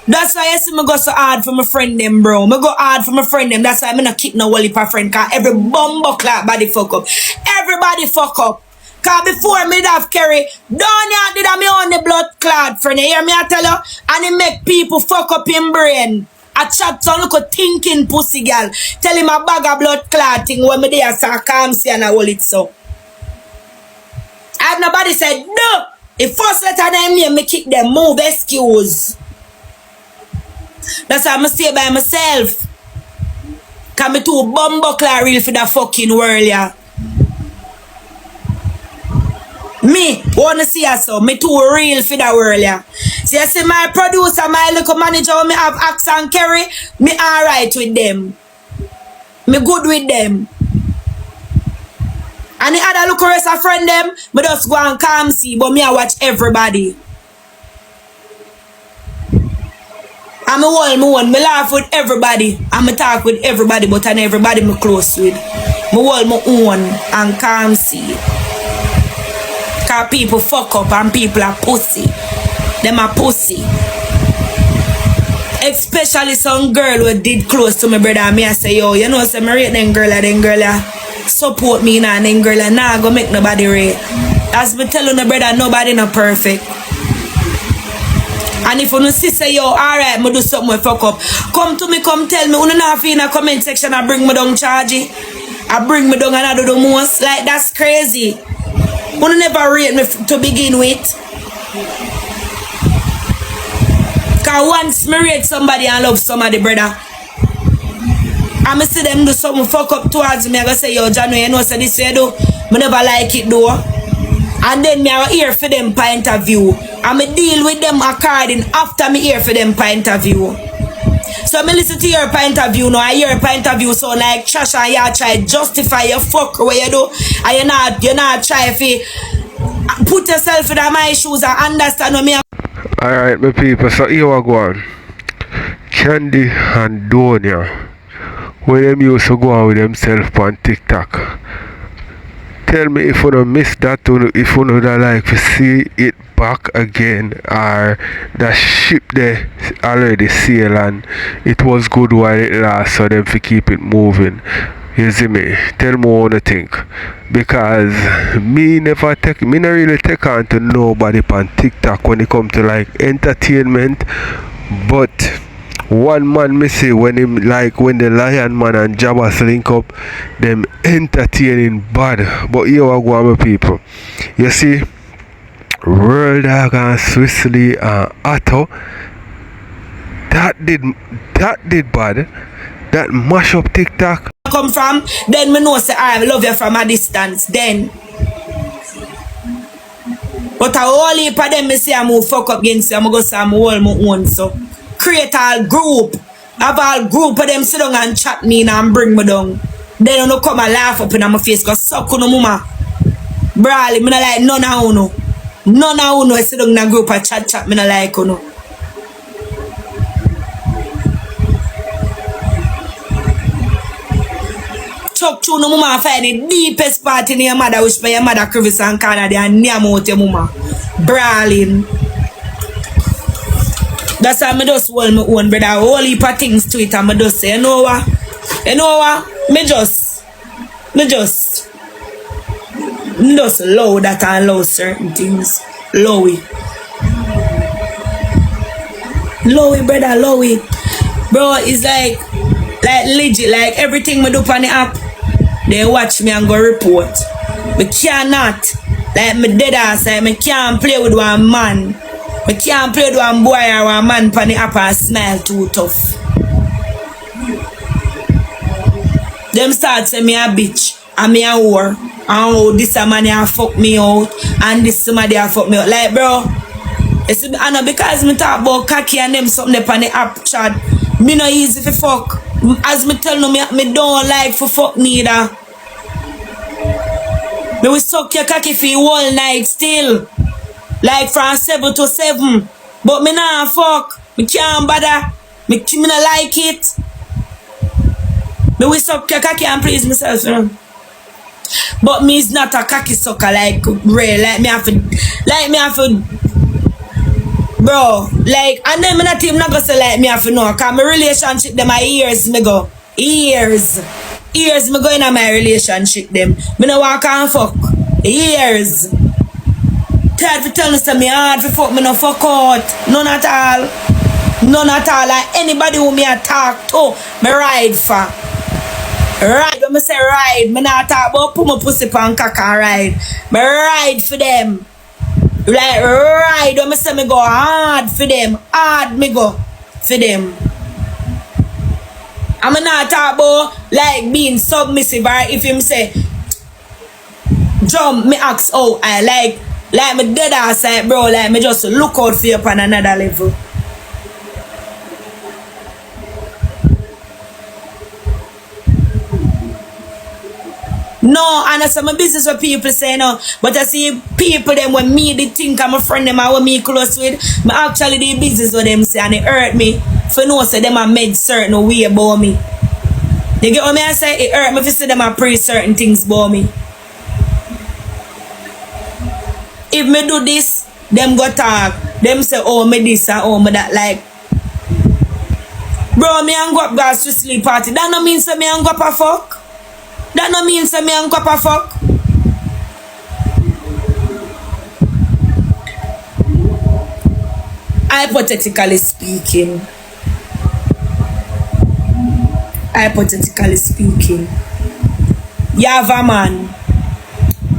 That's why I see me go so hard for my friend them, bro. Me go hard for my friend them. That's why I not keep no wally for friend. Cause every bumbo clap body fuck up. Everybody fuck up. Cause before me have carry, don't you did me on the blood clot friend. You hear me I tell you? And it make people fuck up in brain. I chat to look a thinking pussy girl. Tell him a bag of blood clotting when me there so I can't see and I hold it so. And nobody said no. If first letter them name me kick them, move excuse. That's how I say by myself. Cause me too bumbuckler real for the fucking world, yeah. Me wanna see us so. Me too real for the world, yeah. See, I see my producer, my local manager, me have Axe and Kerry, me alright with them. Me good with them. And the other local rest of friend them, me just go and calm see, but me I watch everybody. I'm a one, me laugh with everybody. I'm a talk with everybody, but and everybody me close with. Me hold my own and calm see. Cause people fuck up and people are pussy. Them are pussy. Especially some girl who did close to my brother and me I say, yo, you know, say me rate them girl support me now and them girl nah go make nobody rate. As me tell you no brother, nobody not perfect. And if you see say yo, alright, me do something with fuck up. Come to me, come tell me. You not in a comment section I bring me down charge. I bring me down and I do the most. Like that's crazy. You never rate me to begin with. Cause once me rate somebody and love somebody, brother, I me see them do something fuck up towards me, I go say, yo, John, you know, say this way do. Me never like it though. And then me I hear for them for interview. And me deal with them according after me hear for them for interview. So me listen to your point of view now. I hear your point of view so like trash and you try justify your fuck what you do. And you're not try to put yourself in my shoes and understand what me. Alright, my people, so here we go on. Candy and Donia, where them used to go on with themselves on TikTok. Tell me if you don't miss that, if you don't like to see it back again, or the ship there already sail and it was good while it lasts, so them to keep it moving. You see me? Tell me what you think. Because me not really take on to nobody on TikTok when it come to like entertainment, but one man me say when him like when the Lion Man and Jabbas link up, them entertaining bad. But here I go my people. You see, World Dawg and Swizzly and Otto, that did bad. That mash up TikTok. Come from, then me know say I love you from a distance. Then, but a whole heap of them me say I move fuck up against you. I'm go say I'm all my own so. Create a group. Have all group of them sit down and chat me and bring me down. Then you no come and laugh up in my face because suck on mama. Brawly, me not like none of you no. None of you no sit down in a group and chat me not like you no. chuck through no mama find the deepest part in your mother, which by your mother crevice and corner there and near out your mama. Brawling. That's why I just hold my own brother. Whole heap of things to it and I just say, you know what? You know what? Me just low that and low certain things. Lowy, brother, lowy. Bro, it's like legit, like everything me do on the app, they watch me and go report. Me cannot, like me dead ass, like me can't play with one man. Me can't play with one boy or one man on the app and smile too tough. Them start say me a bitch and me a whore. And oh, this a man a fuck me out and this somebody a fuck me out. Like bro, it's, I know because me talk about cocky and them something on the app chat, me no easy for fuck. As me tell no me don't like for fuck neither. Me will suck your cocky for all night still. Like from 7 to 7. But me nah fuck. Me can't bother. Me not like it. Me will suck your cocky and please myself, you know. But me is not a cocky sucker like real. Like me have to bro, like, and then me not even not gonna say like me have to know, cause my relationship them are years me go. Years me go in my relationship them. Me no walk and fuck. Years. Tired to tell me say me hard for fuck, me no fuck out. None at all. Like anybody who me a talk to, me ride for. Ride, when me say ride, me not talk about put my pussy pan cock and ride. Me ride for them. Like ride, when me say me go hard for them. Hard me go for them. I'm not talk about like being submissive or if him say jump, me ask out. I like me dead ass like bro, like me just look out for you upon another level. No, and that's my business what people say no. But I see people them when me they think I'm a friend them or when me close with, me actually the business what them say and it hurt me. For no say them a made certain way about me. You get what me I say? It hurt me if say them a pray certain things about me. If me do this, them go talk. Them say oh me this and oh me that like. Bro, me and go up guys to sleep party. That no mean say me and go up a fuck. That no mean say me and go up a fuck. Hypothetically speaking, you have a man.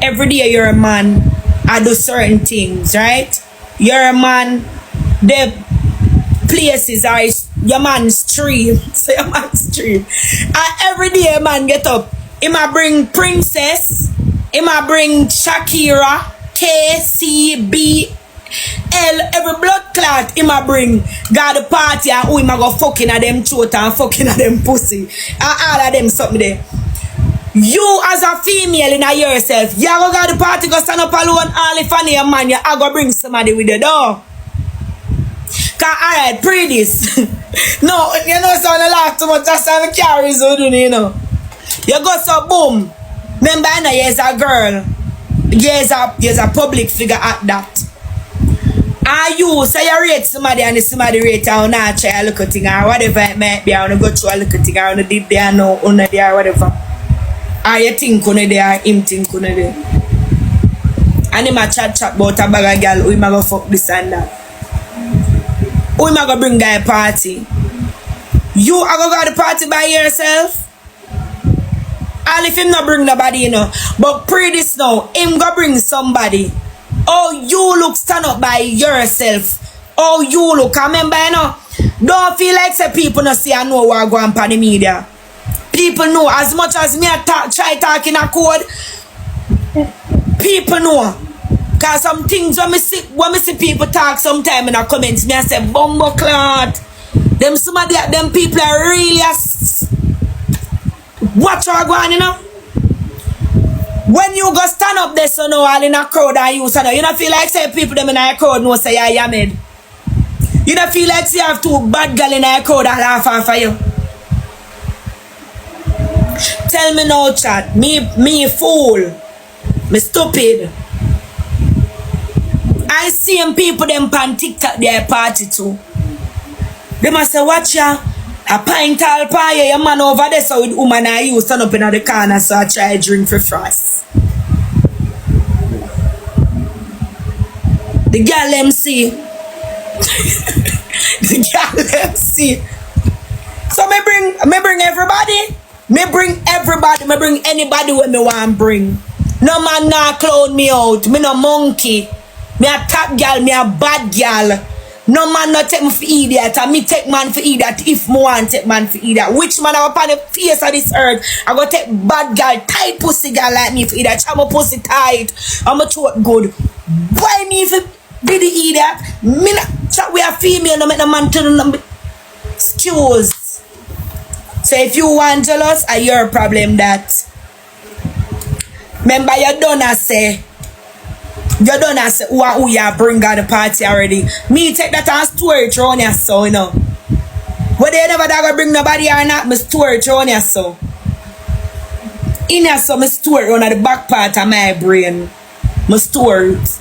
Every day you're a man. I do certain things, right? You're a man. The places are your man's stream. So your man's stream. And every day a man get up. He might bring Princess. He might bring Shakira. KCBL. Every blood clot he might bring. Got the party and who he might go fucking at them throat and fucking at them pussy. And all of them something there. You as a female in yourself, you go to the party, go stand up alone, all if I a man, you go bring somebody with you, though. Cause alright, pre this. No, you know, so I laugh too much, that's how I carry so you know. You go so boom. Remember I know you's a girl. You's a public figure at that. And you say you rate somebody and somebody rate you and not try a look at thing or whatever it might be, I wanna go through a look at thing, I wanna dip there, no, under there, whatever. Or you think on there, him think on there. And him a chat about a bag of girl, who him a go fuck this and that. Who him a go bring guy party. You a go to the party by yourself? And if him not bring nobody, you know. But pre this now, him go bring somebody. Oh, you look stand up by yourself. Oh, you look, remember, you know. Don't feel like say people not see I know what go on the media. People know as much as me try talking a code. People know. Cause some things when me see people talk sometime in the comments, me I say bumbo clot. Them some of them people are really watch what go on, you know. When you go stand up there so no all in a crowd and you stand up, you don't feel like say people them in a crowd no say you're mad. You don't feel like say you have two bad girl in a crowd and laugh off of you. tell me no chat. Me fool. Me stupid. I see them people them pan TikTok their party too. They must say, watch ya. A pint all pie, your man over there so with woman I use stand up in the corner so I try drink for frost. The girl MC. The girl MC. So me bring everybody. Me bring anybody when me want bring. No man nah clown me out. Me no monkey. Me a top girl, me a bad girl. No man not take me for idiot. And me take man for idiot if me want take man for idiot. Which man I upon the face of this earth? I go take bad girl, tight pussy girl like me for idiot. I'm a pussy tight. I'm a throat good. Why me if be the idiot? Me not chat with a female no make no man turn on excuse. So if you want jealous, are your problem that. Remember you done say. You don't know who you bring at the party already. Me take that and store it around your so, you know. Whether you never gonna bring nobody or not, me store it around your so. In your so, me store it on the back part of my brain. Me store it.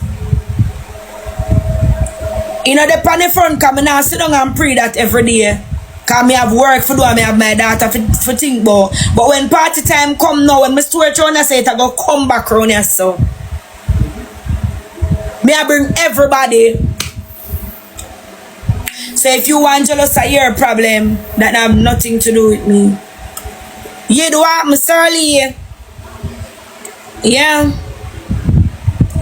You know, the on the front, because I now sit down and pray that every day. Because I have work for do and I have my daughter for think about. But when party time come now, when I store it around your so, it go come back around your so. Me I bring everybody. So if you want jealous of your problem, that have nothing to do with me. You do what, Mr. Lee? Yeah.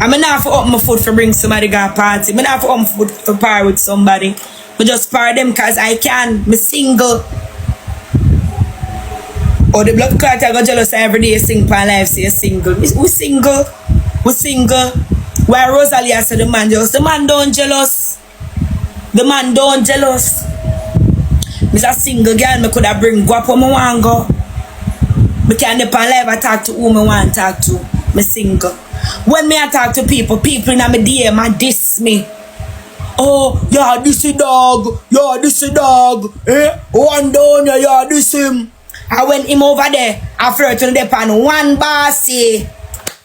I'm not for up my foot for bring somebody to a party. I'm not for up my foot for par with somebody. I just par them because I can. I'm single. Or the blood clot I go jealous every day sing for life say single. We single. We single. Where Rosalie I said the man jealous. The man don't jealous. The man don't jealous. Miss a single girl, me could have bring guapo me want go. Me can dip on live I talk to who me want to talk to. Me single. When me I talk to people in my DM I diss me. Oh, yeah, this is dog. Yeah, this is dog. Eh? One down, yeah, this him. I went him over there. I flirt to the pan one bossy.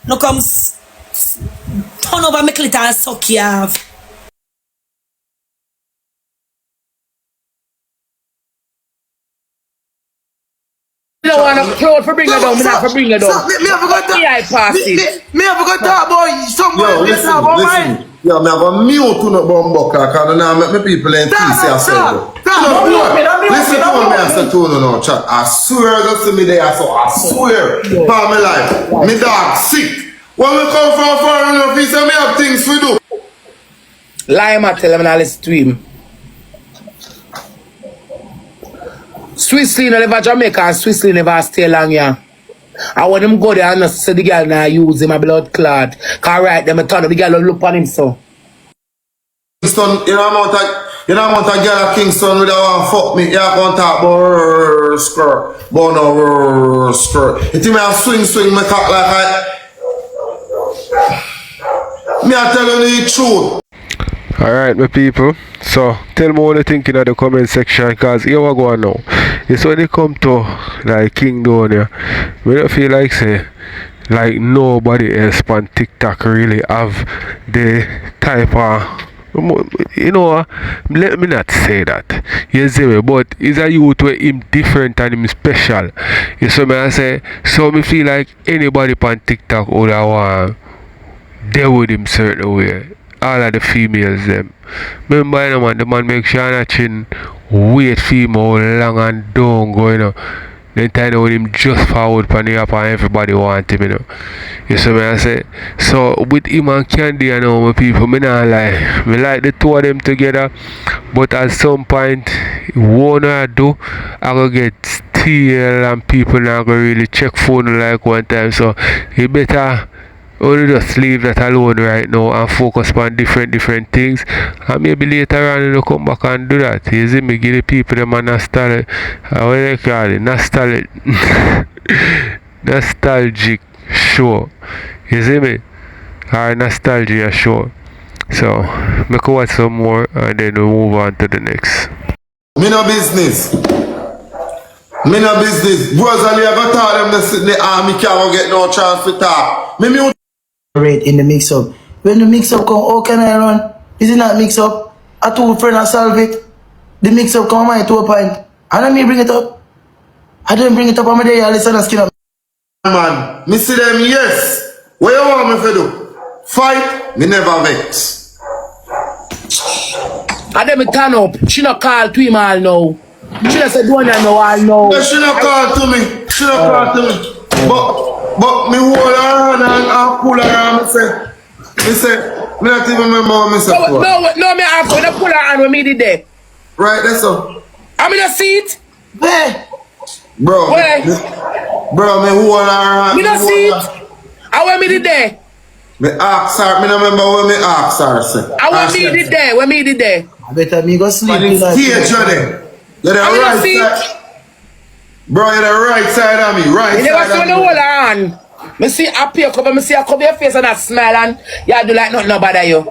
No comes turn over my clit and suck you off. You don't want to clothes for bring it down, me not for bring it down. Me have got to I pass it. Me have got to talk about somebody listen. mine. Yo, me have a mute to no bumbo because now make me people in peace yourself. Listen to what me I say to you no chat. I swear to see me there, so I swear for my life. Me dog sick. When we come from foreign office, me have things to do. Lie, man, tell him and I listen to him. Switzerland never Jamaica and Switzerland never stay long here. And when him go there and say the girl now use him a blood clot. Cause right them turn up the girl look on him so. Kingston, you know amount of girl at Kingston with that one fuck me. You can't talk about skirt. But no skirt. You think me I swing my cock like I me I tell you the truth. Alright my people, so tell me what you think in the comment section because here we go now. It's when it come to like King down here, we don't feel like say like nobody else on TikTok really have the type of, you know, let me not say that. You see me, but it's a youth where him different and him special. You see me I say, so me feel like anybody on TikTok would have want deal with him certain way. All of the females them. Remember you know, the man make sure not chin wait female long and down go, you know. Then time when him just forward pan the up and everybody want him, you know. You see me I say. So with him and Candy, you know, my people, me not lie. Me like the two of them together. But at some point one I do, I go get steal and people not go really check phone like one time. So you better only just leave that alone right now and focus on different things, and maybe later on you'll come back and do that. You see me, give the people them a nostalgic, what they call it, nostalgic show. You see me? Or nostalgia show. So me go watch some more and then we'll move on to the next. Me no business. Me no business. Rosalie, I got tell them to sit in the army can't get no chance to talk. Me mute. Right in the mix up. When the mix up come, how can I run? Is it not mix up? I told friend I solve it. The mix up come my 2 point. And then me bring it up. I didn't bring it up on my day, I listen and skin up. Man, me see them, yes. What you want me to do? Fight, me never vex. And then me turn up. She not call to him all now. She not say, don't you know all now. Yeah, she not call to me. She not call to me. But me hold her hand and pull her hand, me say, me not even remember what me say. No, me have to pull her hand when me did there. Right, that's all. I'm in a seat. Where? Bro, Where? Bro, me hold her hand. Me not seat. I when me did there. Me ask her, me not remember when me ask her, say. I when me did there, when me did there. I better me go sleep. And it's stage, Johnny. You're the right side. Bro, you're the right side of me, right You side never see of me hold her hand. Me see a peer cover, me see a cover your face and a smile and you do like nothing no bother you.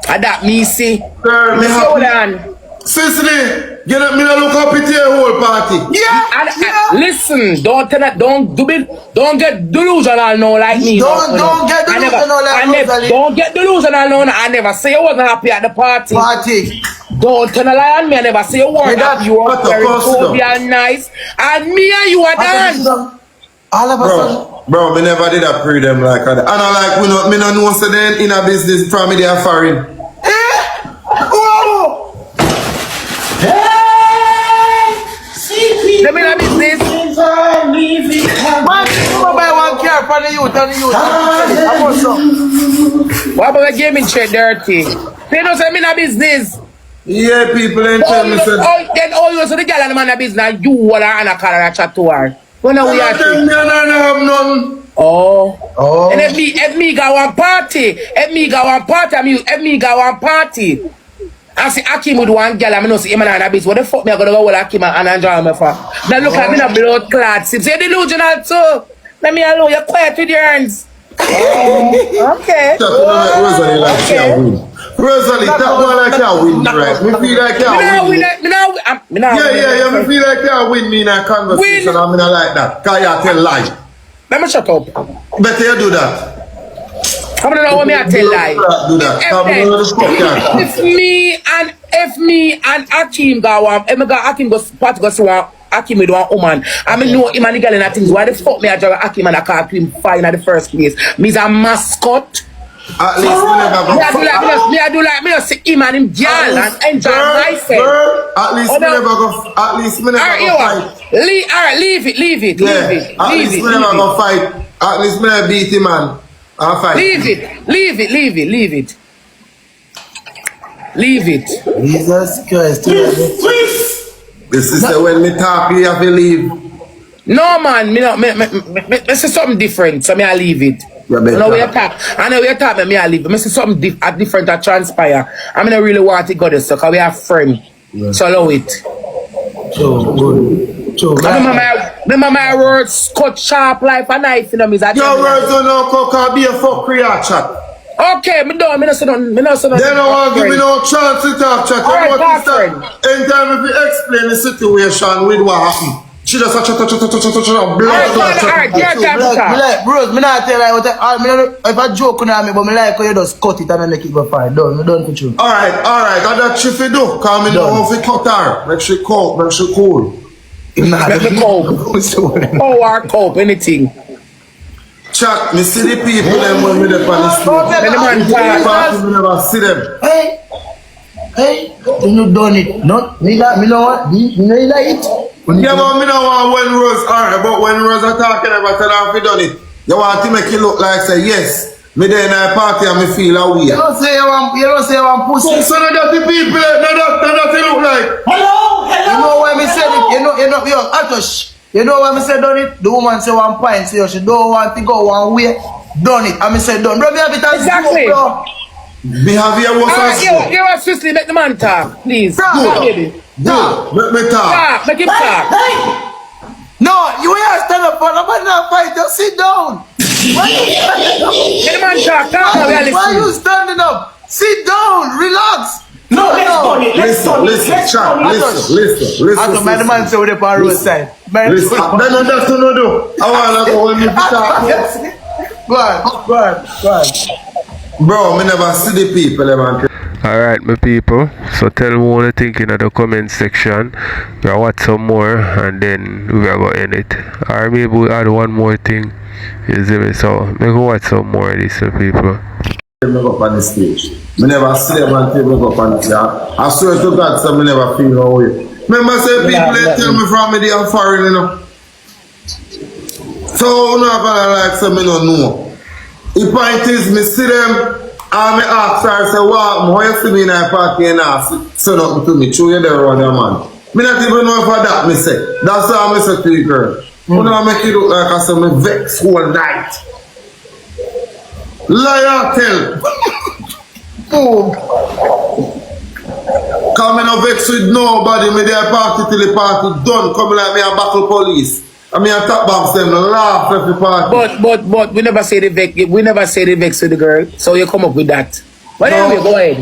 And that me see. Girl, Me see hold her hand. Cicely, get up, me not look up at your whole party. Yeah, and listen, don't get delusional now like me. Don't get delusional like Rosalie. Don't get delusional now. I never say you wasn't happy at the party. Don't turn a lie on me. I never say you weren't happy. You were very cozy and nice. And me and you are dance. All of a sudden. Bro, me never did a pre them like that. And I like, me no know so then in a business from me they are foreign. Whoa! Let me have business. Man, you buy one car for the youth and the youth. I want some. What about the gaming check dirty? They don't say me in a business. Yeah, people ain't tell me so. Then all you so the girl and the man in business, you hold her and a call her a chat to her. When are we at it? Me and I have nothing. Oh. And if me go one party, I see Akim with one girl, I know see him and a business. What the fuck me I gonna go with Akim and enjoy me for? Now look at me in a blood clad sips. You're delusional too. Let me alone, you're quiet with your hands. Okay. Rosalie like she a win. Rosalie, that one like you win, right? Me feel like you win. Yeah, me feel like you win me in a conversation. I mean, I like that. Cause you tell lie. Let me shut up. Better you do that. I don't know what me I tell lie. Do that. If me and Akim go on, if me got Akim go spot go so Akim with one woman, I mean know him and the girl in that things. Why the fuck me I drive Akim and I call him fine at the first place? Me's a mascot. At least me never go. Me just see him and him girl and enjoy myself. At least me never go. At least me never go fight. Alright, leave it. At least me never go fight. At least me never beat him, man. I'll fight. Leave it. Jesus Christ. This is when me talk, you have to leave. No man, me say something different, so me I leave it. I know we talk, me I leave. Me say something different that transpire. I mean I really want to go there, so cause we are friends. Yeah. So allow it. So good. Remember my words cut sharp like a knife, you know me. Your words don't know cock be a fuck create chat. Okay, me don't say nothing. They don't want to give me no chance to talk chat. Alright, anytime if you explain the situation with what happened. She just a chat, Bros, me not tell you if I joke on me, but me like how you just cut it and I make it go far. Done for you. Alright, that's what you do. Cause me know how to cut her. Make she cool. Make me cope. Or cope, anything. Chat, me see the people them when me dey on the street. Me never see them. Hey, you done it. Not me know what? Me know you like it. Yeah, but me know when Rose but when Rose are talking about tell her if you done it. You want to make it look like say yes. Me there in a party and me feel a weird. You don't say you want pussy. So no dirty people, no dirty look like. Hello. You know why me said it? Yo, Atosh. You know why me said done it? The woman say one pint, so she don't want to go one way. Done it. And me said done. Bro, me have it as exactly. Behavior was you are seriously make the man talk, please. Baby. Talk. Let me talk. Make him talk. No, you ain't stand up for nobody not fight. Just sit down. Let the man talk. Why you standing up? Sit down. Relax. No, let's turn it. Let's turn it. Listen, Let's turn it. listen. I told my man say with the on roadside. Listen, then that's to no do. I wanna go when you talk. Go on. Bro, me never see the people, man. Alright, my people, so tell me what you think in the comment section. We will watch some more and then we are going to end it. Or maybe we add one more thing. You see me? So, we go watch some more of this, people. Me go up on the stage. Me never see them until me go up on the stage. I swear to God, so me never feel no way. Remember, say people they tell me from me they are foreign, you know. So, you know, like, so me no know. The point is, me see them. And I ask her, say, what, how you see me in a party and ask, say nothing to me, show you there on your man. Me not even know for that, me say. That's how I say to you, girl. You know, I make it look like I say, me vex whole night. Liar tell. Boom. Come in a vex with nobody, me there party till the party done, come like me a battle police. I mean, I talk about them, laugh every party. But we never say the vex to the girl. So you come up with that. But No. anyway, go ahead.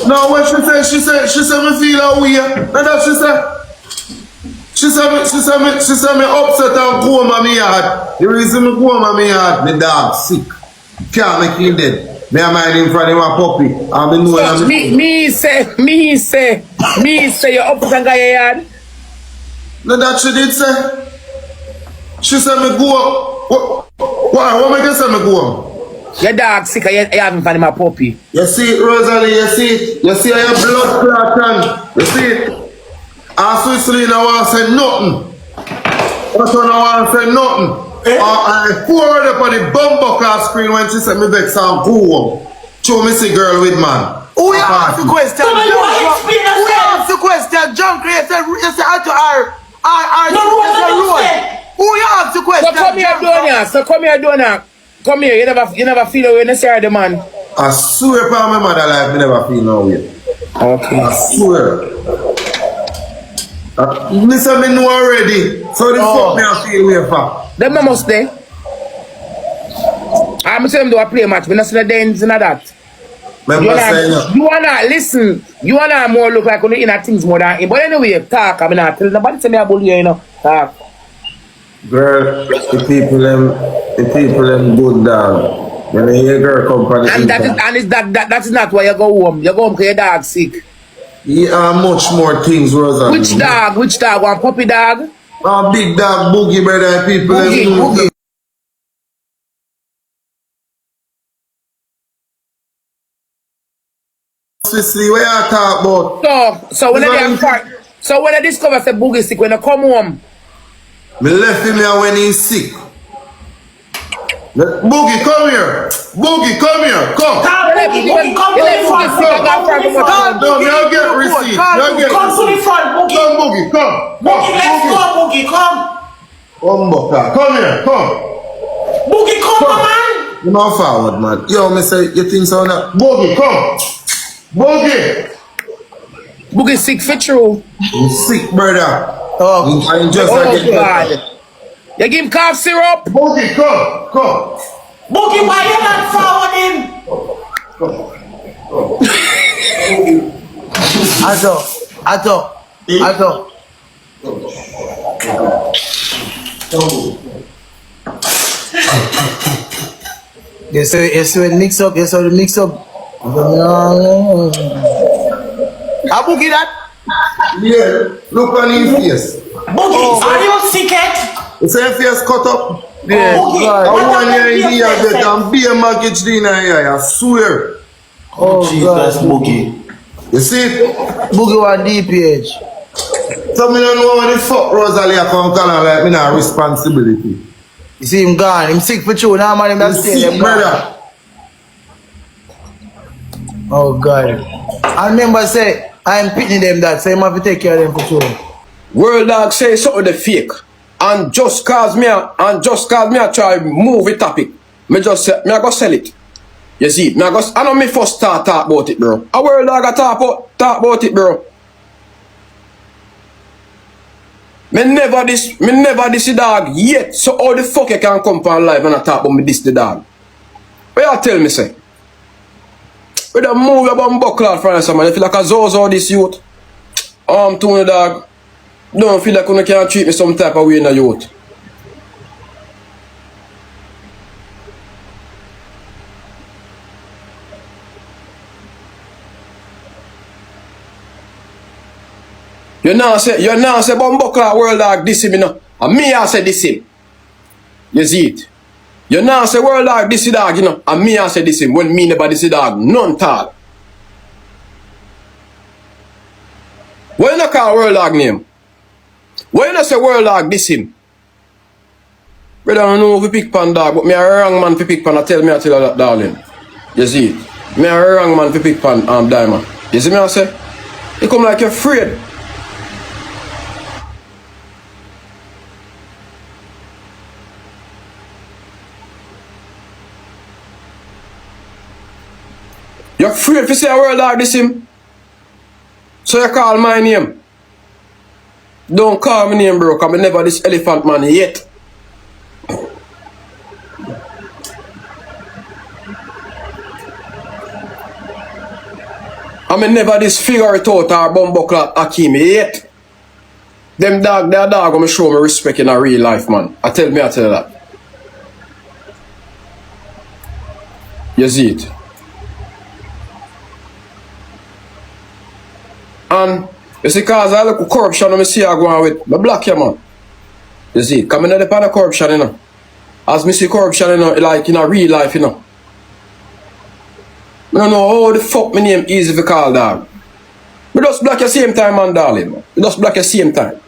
No, what she said me feel a way. And that she said. She said me upset and go on me yard. The reason me go on me yard, me dog sick. Can't make him dead. Me a mind him for him a puppy. And me know So, me say you upset and go your yard. No, that she did say. She said me go. What make you say me go? Your dog sick and you having for him a puppy. You see it, Rosalie, you see it. You see how your blood clot and you see it. And Switzerland I want to say nothing. That's when I want to say nothing. I poured up on the bumper class screen when she said me vex and go home. Show me see girl with man. Who you ask the question? No, you are Who experienced. you ask the question? John Craig said, you say out to her. No, Rosa, Who you ask the question? So come here, Donia. Come here. You never feel the way you say the man. I swear upon my mother life, me never feel no way. Okay. I swear. Listen, me know already. So the fuck me I feel way for. Them no must stay. I'm saying them do a play match. We not see the dance in that. Remember saying You wanna listen. You wanna more look like you in things more than him. But anyway, talk. I mean, I tell nobody say me a bully, you know. Talk. girl, the people them good dog. When you hear girl come from the And that is not why you go home. You go home because your dog sick. Yeah, much more things, Rosa. Which dog? One puppy dog? A big dog, boogie, brother. People Boogie. Sicily, where you talk about? So when they discover say Boogie sick, when they come home. Me left him here when he's sick. Boogie, come here. Boogie, come here. Come. Boogie, come to the front. No, you get receipt. Come to the front, Boogie. Come, Boogie, come. Boogie, let's go, Boogie, come. Come here, come. Boogie, come, man. You know forward, man. Yo, me say, you think so now? Boogie, come. Boogie. Boogie sick for true. You sick, brother. Oh, I just God. You give him cough syrup? Boogie, come. Boogie, why you not forwarding? Ato. You see when mix up. I boogie that. Yeah, look on his face. Boogie, are you sick yet? You say your face cut up? Yeah, Boogie, God. I what want happened your to your idea face, that I'm be a mortgage in here, I swear. Oh, Jesus, God. Boogie. You see it? Boogie one DPH. So me don't know what the fuck Rosalie come calling like me not responsibility. You see him gone. Him sick for true. Now man him You that stay sick, them brother. Oh God. I remember say I'm pitting them that, so you have to take care of them for sure. World dog say something the fake. And just cause me a try move the topic. Me I go sell it. You see, I know me first talk about it, bro. A world dog a talk about it, bro. Me never this the dog yet. So how the fuck you can come on live and I talk about me this the dog? What you tell me say? We don't move your bum buckler from us, man. You feel like a zozo this youth. Tony dog. Don't feel like you can't treat me some type of way in the youth. You now say Bumbuckler world dog this him, you know. And me I say this him. You see it? You now say world dog this dog, you know. And me I say this him. When me never this dog, none tall. Why you not call world dog name? Why you not say world dog this him? Brother, I don't know if you pick pan dog, but me a wrong man for pick pan. I tell you that, darling. You see it? Me a wrong man for pick pan, Diamond. You see me I say? You come like you're afraid. You're afraid to say a word like this him? So you call my name. Don't call my name, bro, because I never this elephant man yet. I never this figure it out or bumbuckler Hakeem yet. Them dog, their dog gonna show me respect in a real life, man. I tell you that. You see it? And you see, cause I look at corruption I see I go on with the black here, man. You see, coming at the part of corruption, you know. As me see corruption, you know, like in a real life, you know. I don't know how the fuck my name easy to call, dog. We just black at the same time, man, darling, man. We just black at the same time.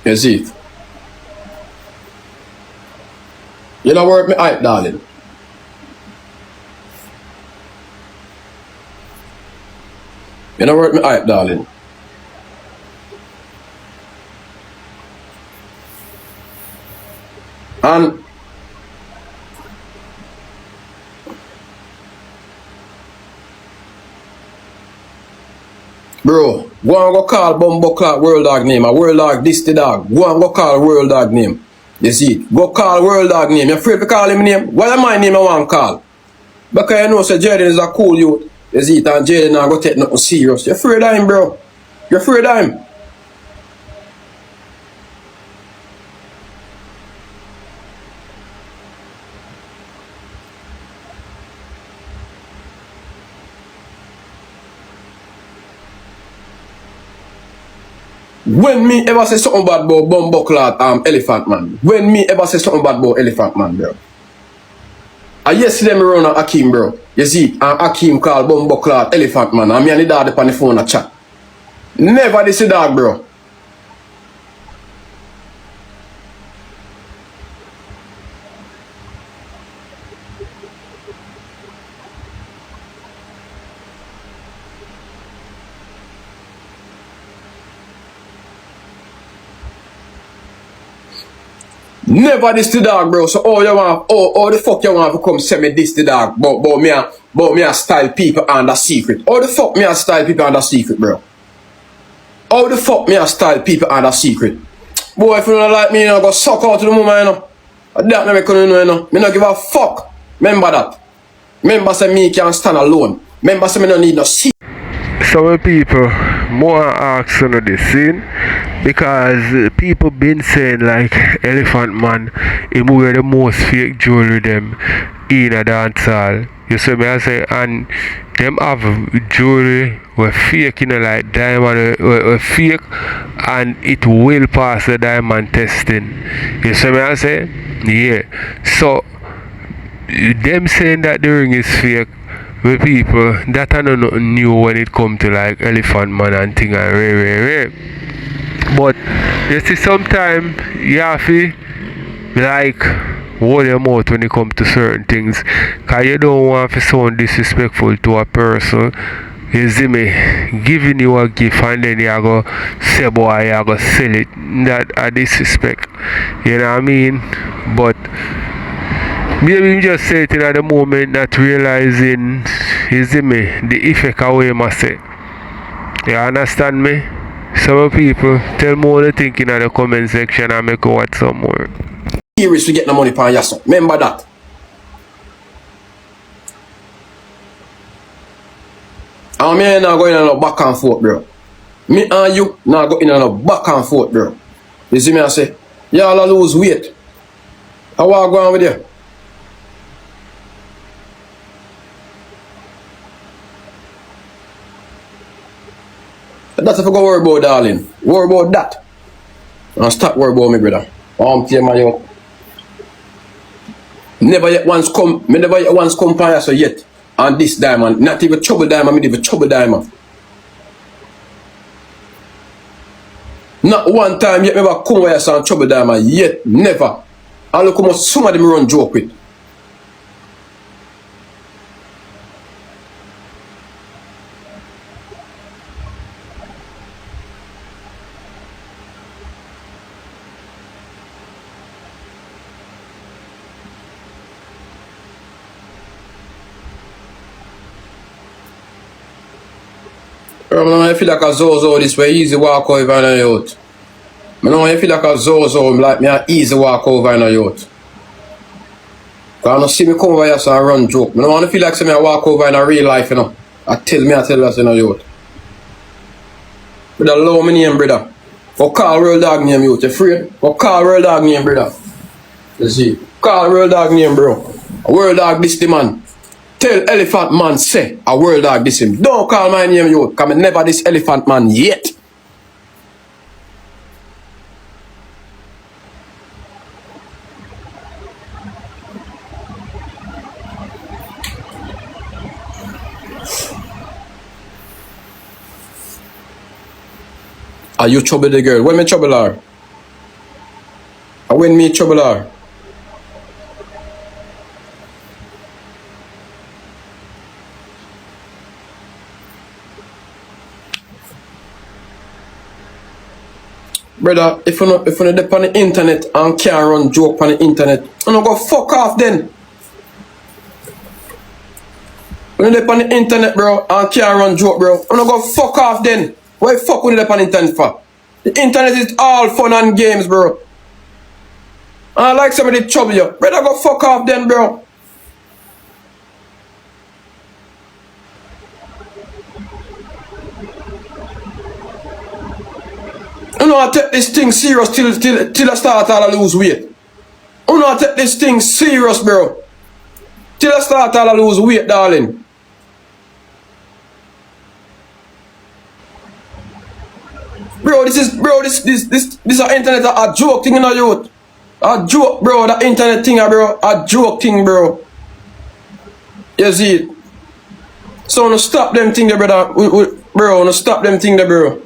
You see it? You know worth me hype, darling. You know worth me hype, darling. And bro, go and go call Bumbuckler world dog name. A world dog this the dog. Go and go call world dog name. You see it? Go call world dog name. You afraid to call him name? Why am my name I want to call? Because you know so Jayden is a cool youth. You see it, and Jayden not go take nothing serious. You're afraid of him, bro. You're afraid of him. When me ever say something bad about Bumbuckler Elephant Man? When me ever say something bad about Elephant Man, bro? And yesterday me run a Hakeem, bro. You see, and Hakeem called Bumbuckler Elephant Man. And me and the dog on the phone a chat. Never this dog, bro. Never this the dog, bro. So you want, the fuck you want to come say me this the dog? But me a style people under secret. How the fuck me a style people under secret, bro? How the fuck me a style people under secret? Boy, if you don't like me, you know, go suck out to the moment, you know. That never can you know. Me not give a fuck. Remember that. Remember say me can stand alone. Remember say me don't need no secret. Some people more ask on the scene because people been saying like Elephant Man he wear the most fake jewelry them in a dance hall. You see me I say, and them have jewelry were fake, you know, like diamond were fake, and it will pass the diamond testing. You see me I say? Yeah. So them saying that the ring is fake with people that are not nothing new when it come to like Elephant Man and thing and rare. But you see sometimes you have to like hold your mouth when it comes to certain things, because you don't want to sound disrespectful to a person. You see me, giving you a gift and then you go say boy you go sell it. That a disrespect. You know what I mean? But maybe you just say it in at the moment, not realizing, you see me, the effect of what you must say. You understand me? Some people tell me what they think in the comment section and make you watch some more. Serious to get the money for yourself. Remember that. And me not going on no back and forth, bro. Me and you not going on no back and forth, bro. You see me I say, y'all lose weight. How I go on with you? That's if I go worry about, darling. Worry about that. And stop worry about me, brother. I'm telling you. Never yet once come by us yet. And this diamond. Not even trouble diamond, me even trouble diamond. Not one time yet never come by us and trouble diamond. Yet, never. And look how much some of them run joke with. I feel like a zozo this way, easy walk over in a youth. I feel like a zozo, like me an easy walk over in a youth. Because I don't see me come over here so I run joke. I don't feel like I walk over in a real life, you know. I tell us in a youth. Brother, allow me name, brother. For call real dog name, youth. You afraid? For call real dog name, brother. You see? Call real dog name, bro. A world dog this the man. Tell elephant man say a world dog this him. Don't call my name you, because I never this elephant man yet. Are you trouble the girl? When me trouble her? When me trouble her? Brother, if you dep on the internet and can't run joke on the internet, you don't go fuck off then. When you dep on the internet, bro, and can't run joke, bro, you don't go fuck off then. Why fuck when you dep on the internet for? The internet is all fun and games, bro. And I like somebody trouble you. Brother, go fuck off then, bro. You know I take this thing serious till I start all to lose weight. You know I take this thing serious, bro. Till I start all to lose weight, darling. Bro, this is a internet a joke thing, you know, youth. A joke, bro. That internet thing, bro. A joke thing, bro. You see it? So no stop them thing there, brother. Bro, no stop them thing there, bro.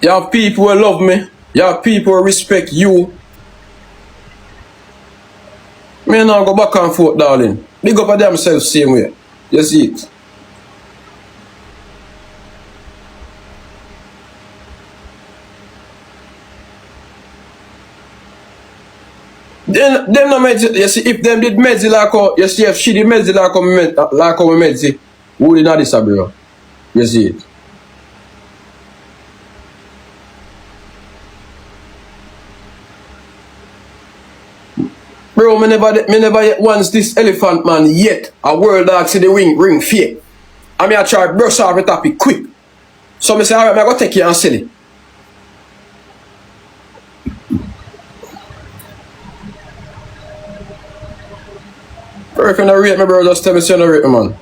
You have people who love me. You have people who respect you. Me now go back and forth, darling. Big up at themselves same way. You see it? Them no medzi, you see, if them did medzi like how, you see, if she did medzi like how we medzi, we would not this, bro. You see it? Bro, me never yet once this elephant man yet. A world dog see the ring fake. I mean I try to brush off the topic quick. So me say, alright, I go take you and sell it. Bro, if you don't rate me, bro, just tell me so you don't rate me, man.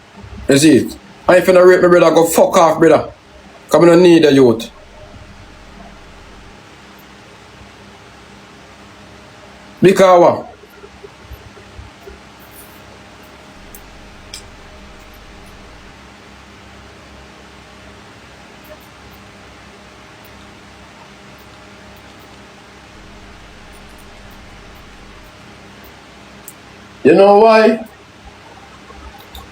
You see it? And if you don't rate me, brother, go fuck off, brother. Because I don't need a youth. Because what? You know why?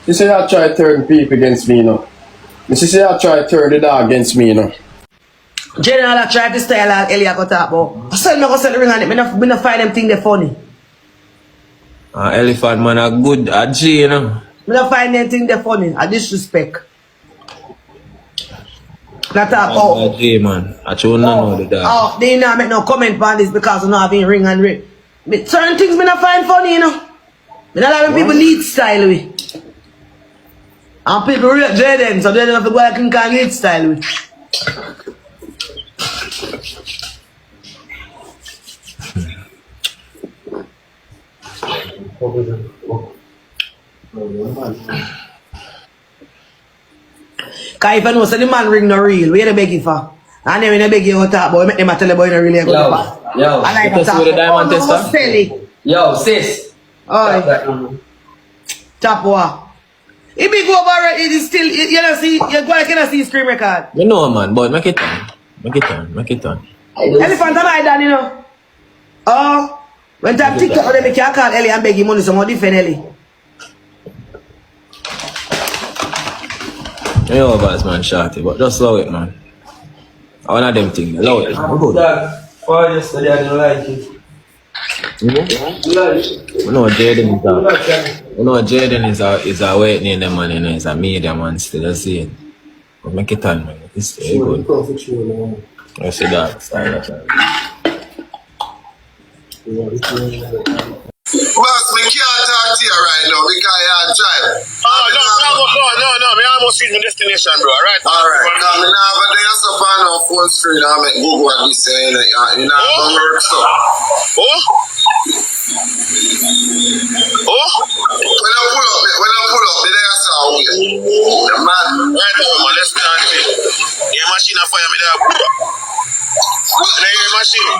You say I try to turn people against me, you know. You say I try to turn the dog against me, you know. General, I try to style all Ellie I go talk about. I said me go sell the ring on it. Me no find them thing they funny. Elephant man a good a G, you know. Me no find them thing they funny. I disrespect. Not talk about. G man. I should not know the dog. Oh, they not make no comment on this because you know having ring and ring. Certain things me not find funny, you know. Me not like when people lead style with. And people rate Jayden, so they don't have to go like King Kong hit style with. Cause if I know so the man ring no real, where they beg it for? And then when they beg you to talk about, make them tell the boy no really go to pass. Yo, I you test with the diamond tester? Yo, sis. Oi. Top what? If we go over it is still, you know see, you go like you know see screen record. You know man, but make it on. Make it on, make it on. Elephant and I done, you know. Oh, when time TikTok, they make you call Ellie and beg him money, someone defend Ellie. You know about man shorty, but just love it man. One of them things, love it. Good. Why yesterday I didn't like it? You know Jayden is a, you know Jayden is a weight name the man, you know, is a media man still, you see it. But make it on man, it's very good. I see that style of it. Boss, we can't talk to you right now because you're driving. No, me almost reach my destination, bro. Alright? Alright, now me now but there's up on our phone screen I make Google what we saying you know gonna work so. Oh? When I pull up, did I saw you? The man. Right now, man, let's start it. Your machine a fire me there. Now your machine.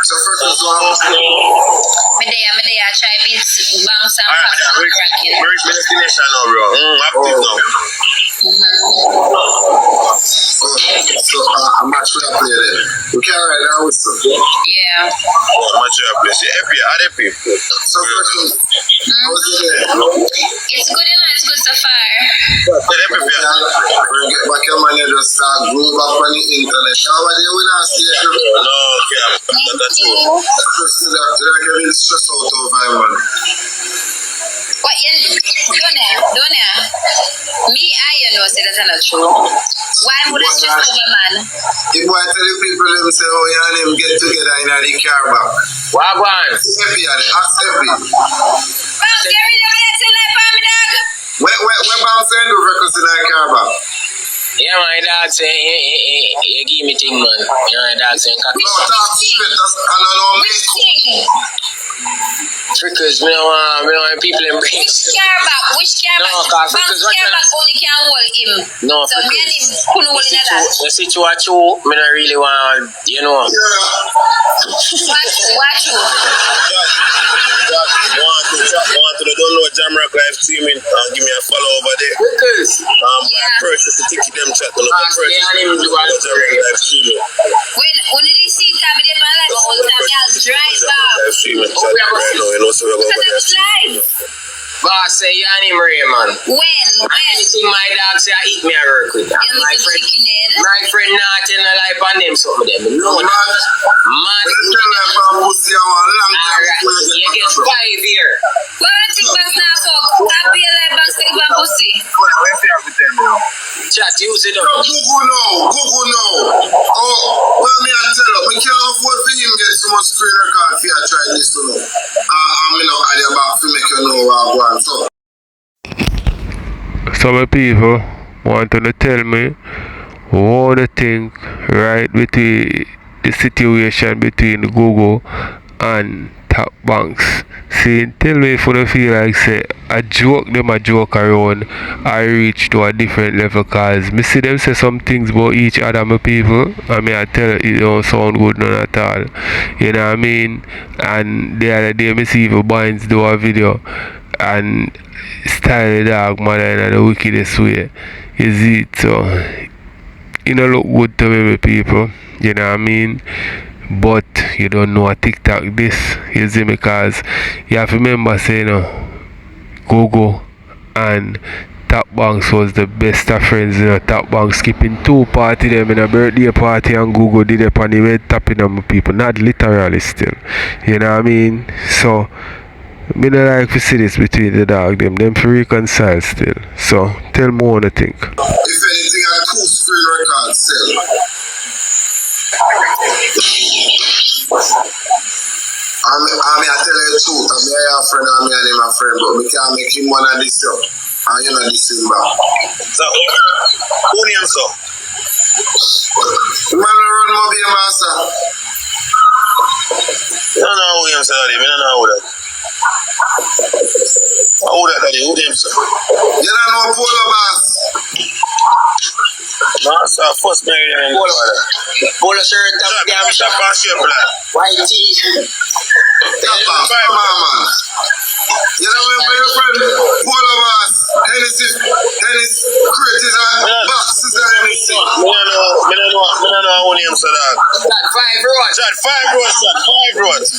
So first is one. Me there, try beats, bounce and pass and rocking. We reach my destination now, bro. Active now. So I'm actually up here then. We can write down with some. Yeah. I'm actually up here. See, happy. So first is, how's it there? It's good enough, it's good so far. We're gonna get back your money just start grow back on the internet. How are they with us here? No, okay, that's true. They're getting stressed out over man. What you don't me, you know, say that's not true. Why would I stress over man? If I tell you people them say, oh yeah, and him get together in the car back. Wagwan. Happy, ask happy. Bounce, get rid of it, till I find me dog. Where bounce end over because in the car back? Yeah, my dog say, you give me thing, man. Yeah, my dog saying, no, talk straight, I don't know me. Frickers, me don't want people in brains. Which car back? No, cause Frickers, car back only can hold him. No, so me and him couldn't hold in that. The situation, me don't really want, you know. Watch you. Want to download Jamrock live streaming and give me a follow over there. Frickers. Purchase the ticket them chat. Purchase live streaming. When did he see Tabby there by like all the time? Y'all drive out. Live streaming chat right now, you know, so we're going to live. Boss say you and him Ray, man. When? Anything my dog say I eat me I work with. My friend not in a life on them something them. No, man. You get 5 here. What do you think banks now for? Happy like banks think about pussy. Chat, use it up. Google now. Oh, well me I tell you, we can't afford for him get so much screen record for you try this to know. I'm in add your back to make you know what I want. Some people want to tell me what they think right between the situation between Google and top banks. See, tell me if you feel like say a joke around I reach to a different level cause me see them say some things about each other my people I mean I tell you it don't sound good none at all. You know what I mean? And the other day me see even Binds do a video and style the dog mother in the wickedest way. You see it, so it don't look good to me people. You know what I mean? But you don't know a TikTok this, you see me, because you have to remember saying Google and Top Banks was the best of friends, you know. Top Banks skipping 2 party them in a birthday party and Google did it and he went tapping on my people, not literally still. You know what I mean? So me don't like to see this between the dog them for reconcile still. So tell me what you think. If anything a 2 screen record sell. And I tell you the truth. I'm a friend and him a friend, but we can't make him one of this stuff. And you know this is back. So, who name so? Man, run my beer master. I don't know who name so, Daddy. I don't know who that. Who that, Daddy? Who name so? You don't know Polo Boss? No, that's our first married name. Polo shirt, damn shop and shape, lad. white tee. Come on, man. You don't remember your friend Polo Boss? Hennessy's critics and boxes and everything. I don't know who name so, dog. Chat 5 roads. Chat 5 roads.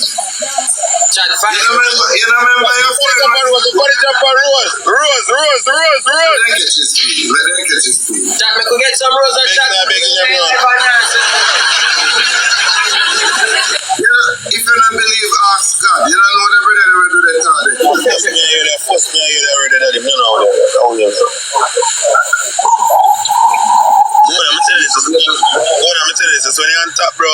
Chat 5 You don't remember your friend? Put it up on Rose. Let them catch his feet. Let them catch his feet. Chat, me could get some rose and chat. You know, if you don't believe, ask God. You don't know the brother will do that all day. First me hear that already, Daddy. No, I'm telling you this. So when you're on top, bro.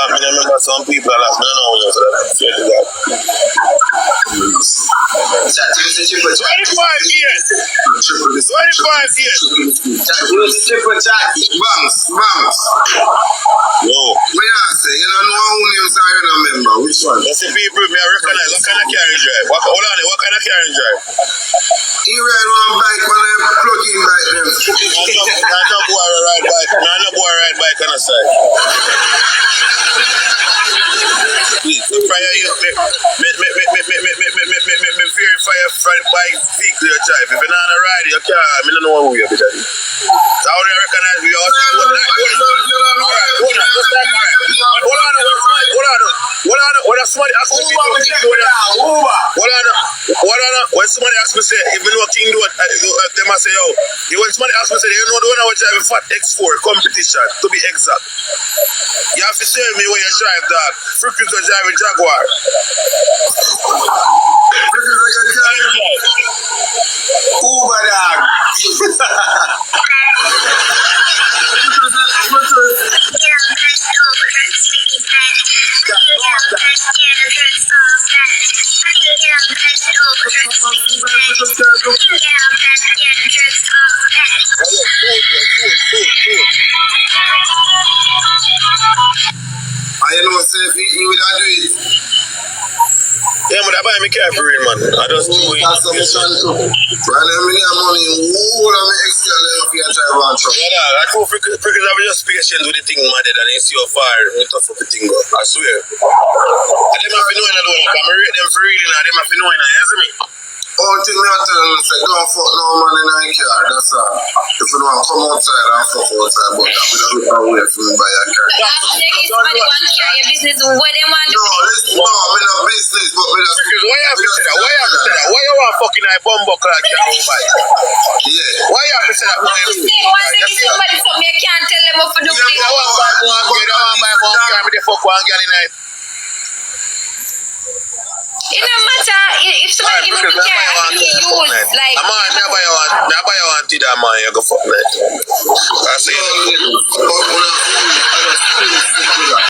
I remember some people that last no know so that's fair to that. 25 years. 25 years. Banks. Yo. Me say, you don't know who names I remember. Which one? That's the people me recognize. What kind of carriage drive? What kind of carriage drive? He ride one bike when I plug in bike them. No boy ride bike. No boy ride bike on the side. Me verify your front bike vehicle you drive. If you're not on a ride, you can't. I don't know who you're with. So how do you recognize me? Hold on. When somebody asks me, when somebody asks me, say, even though King do it, they must say, yo, when somebody asks me, say, you know the one I was driving Fat X4 competition, to be exact. You have to tell me when you drive that. Freaking to drive a Jaguar. Uber dog. I know if you would do it. Yeah, but I buy me car for real, man. I just do it. That's some too. Right, I mean, money. All of my extra left for your drive on truck. Yeah, I go freaking have just patience with the thing, man, and then see how far me tough for the thing go. I swear. And them have to know I don't come rate them for real, and them have to know you see me? All thing me I tell them is don't fuck no man in a car, that's all. If you don't come outside and fuck outside, but we don't look away from me by your car. Somebody want to share your business, what they want to No, listen, no, I'm in a business, but we just... Why you have to say that? Why you want fucking a bumbo clock you don't buy? Yeah. Why you have to say that? once they give somebody something, you can't tell them what to do. I want buy one car, me the fuck one girl in it. It don't matter if somebody give me the car, I can use like. I'm on, never you want to that man, you go fuck me. I say